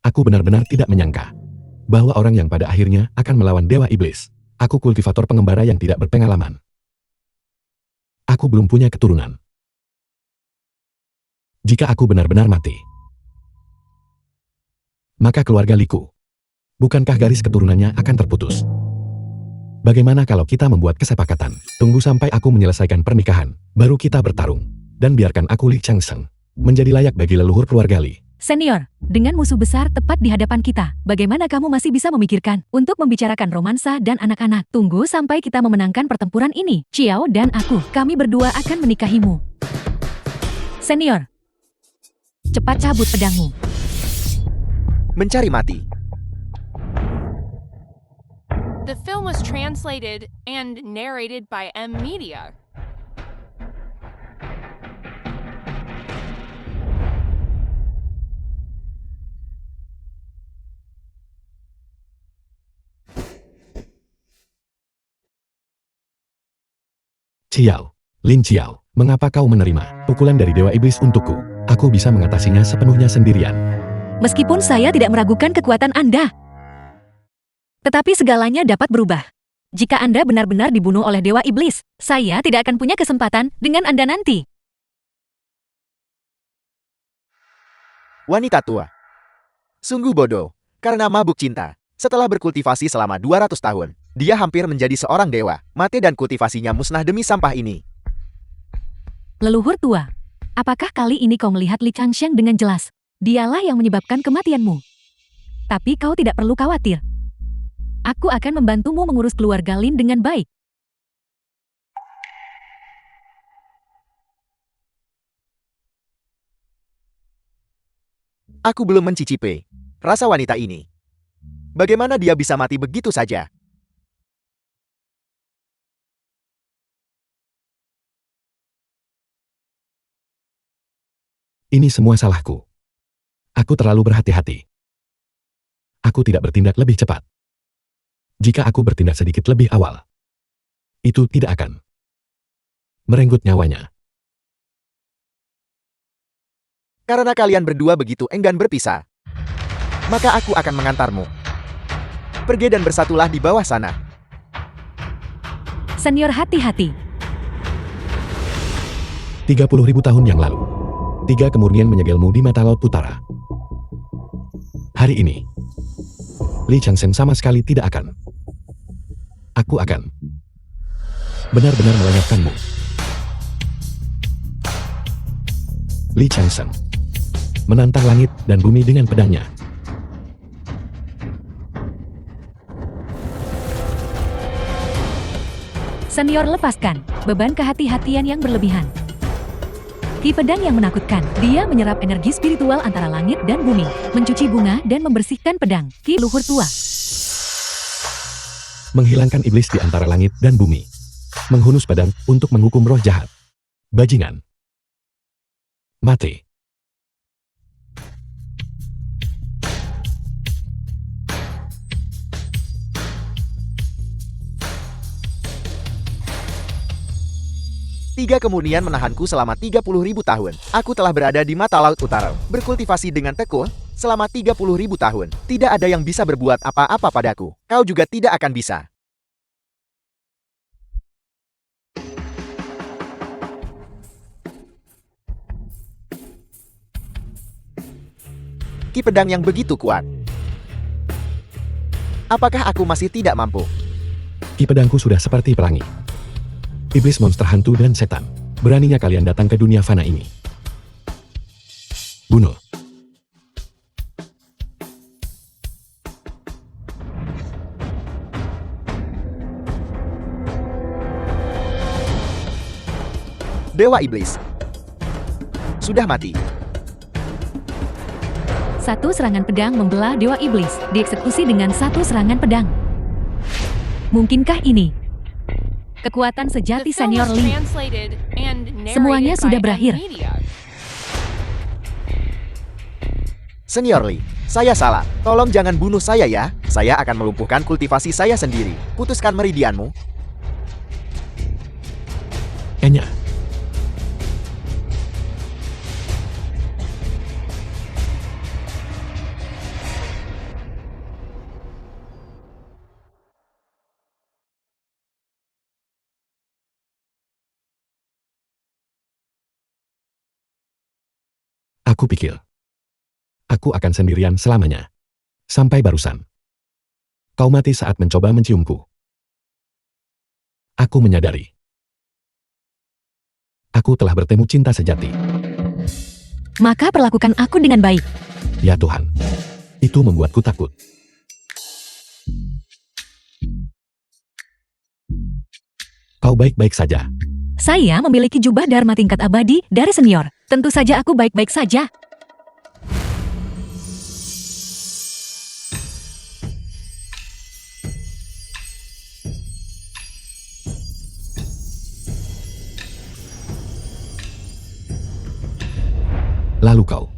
Aku benar-benar tidak menyangka bahwa orang yang pada akhirnya akan melawan Dewa Iblis. Aku kultivator pengembara yang tidak berpengalaman. Aku belum punya keturunan. Jika aku benar-benar mati, maka keluarga Liku, bukankah garis keturunannya akan terputus? Bagaimana kalau kita membuat kesepakatan? Tunggu sampai aku menyelesaikan pernikahan, baru kita bertarung. Dan biarkan aku Li Changsheng menjadi layak bagi leluhur keluarga Li. Senior, dengan musuh besar tepat di hadapan kita, bagaimana kamu masih bisa memikirkan untuk membicarakan romansa dan anak-anak? Tunggu sampai kita memenangkan pertempuran ini. Xiao dan aku, kami berdua akan menikahimu. Senior, cepat cabut pedangmu. Mencari mati. The film was translated and narrated by M Media. Xiao, Lin Xiao, mengapa kau menerima pukulan dari Dewa Iblis untukku? Aku bisa mengatasinya sepenuhnya sendirian. Meskipun saya tidak meragukan kekuatan Anda, tetapi segalanya dapat berubah. Jika Anda benar-benar dibunuh oleh Dewa Iblis, saya tidak akan punya kesempatan dengan Anda nanti. Wanita tua. Sungguh bodoh, karena mabuk cinta. Setelah berkultivasi selama 200 tahun, dia hampir menjadi seorang dewa. Mati dan kultivasinya musnah demi sampah ini. Leluhur tua, apakah kali ini kau melihat Li Changsheng dengan jelas? Dialah yang menyebabkan kematianmu. Tapi kau tidak perlu khawatir. Aku akan membantumu mengurus keluarga Lin dengan baik. Aku belum mencicipi rasa wanita ini. Bagaimana dia bisa mati begitu saja? Ini semua salahku. Aku terlalu berhati-hati. Aku tidak bertindak lebih cepat. Jika aku bertindak sedikit lebih awal, itu tidak akan merenggut nyawanya. Karena kalian berdua begitu enggan berpisah, maka aku akan mengantarmu. Pergi dan bersatulah di bawah sana. Senior, hati-hati. 30.000 tahun yang lalu, 3 kemurnian menyegelmu di mata laut utara. Hari ini, Li Changsheng sama sekali tidak akan. Aku akan benar-benar melenyapkanmu. Li Changsheng menantang langit dan bumi dengan pedangnya. Senior, lepaskan beban kehati-hatian yang berlebihan. Ki pedang yang menakutkan, dia menyerap energi spiritual antara langit dan bumi, mencuci bunga dan membersihkan pedang. Ki leluhur tua. Menghilangkan iblis di antara langit dan bumi. Menghunus pedang untuk menghukum roh jahat. Bajingan. Mati. Tiga kemurnian menahanku selama 30.000 tahun. Aku telah berada di mata laut utara, berkultivasi dengan tekun selama 30.000 tahun. Tidak ada yang bisa berbuat apa-apa padaku. Kau juga tidak akan bisa. Ki pedang yang begitu kuat. Apakah aku masih tidak mampu? Ki pedangku sudah seperti pelangi. Iblis, monster hantu dan setan. Beraninya kalian datang ke dunia fana ini. Bunuh. Dewa Iblis sudah mati. Satu serangan pedang membelah Dewa Iblis, dieksekusi dengan satu serangan pedang. Mungkinkah ini kekuatan The sejati film Senior was Li? translated and narrated Semuanya by sudah M berakhir. Media. Senior Lee, saya salah. Tolong jangan bunuh saya ya. Saya akan melumpuhkan kultivasi saya sendiri. Putuskan meridianmu. Enya. Aku pikir, aku akan sendirian selamanya. Sampai barusan. Kau mati saat mencoba menciumku. Aku menyadari. Aku telah bertemu cinta sejati. Maka perlakukan aku dengan baik. Ya Tuhan. Itu membuatku takut. Kau baik-baik saja. Saya memiliki jubah Dharma tingkat abadi dari senior. Tentu saja aku baik-baik saja. Lalu kau.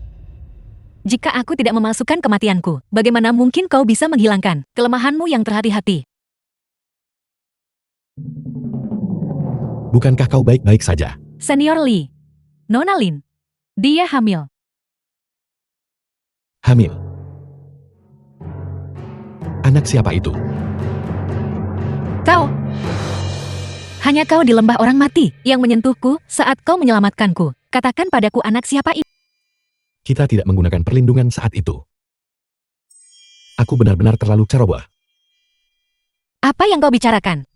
Jika aku tidak memasukkan kematianku, bagaimana mungkin kau bisa menghilangkan kelemahanmu yang terhati-hati? Bukankah kau baik-baik saja? Senior Lee. Nona Lin. Dia hamil. Hamil. Anak siapa itu? Kau. Hanya kau di lembah orang mati yang menyentuhku saat kau menyelamatkanku. Katakan padaku anak siapa itu. Kita tidak menggunakan perlindungan saat itu. Aku benar-benar terlalu ceroboh. Apa yang kau bicarakan?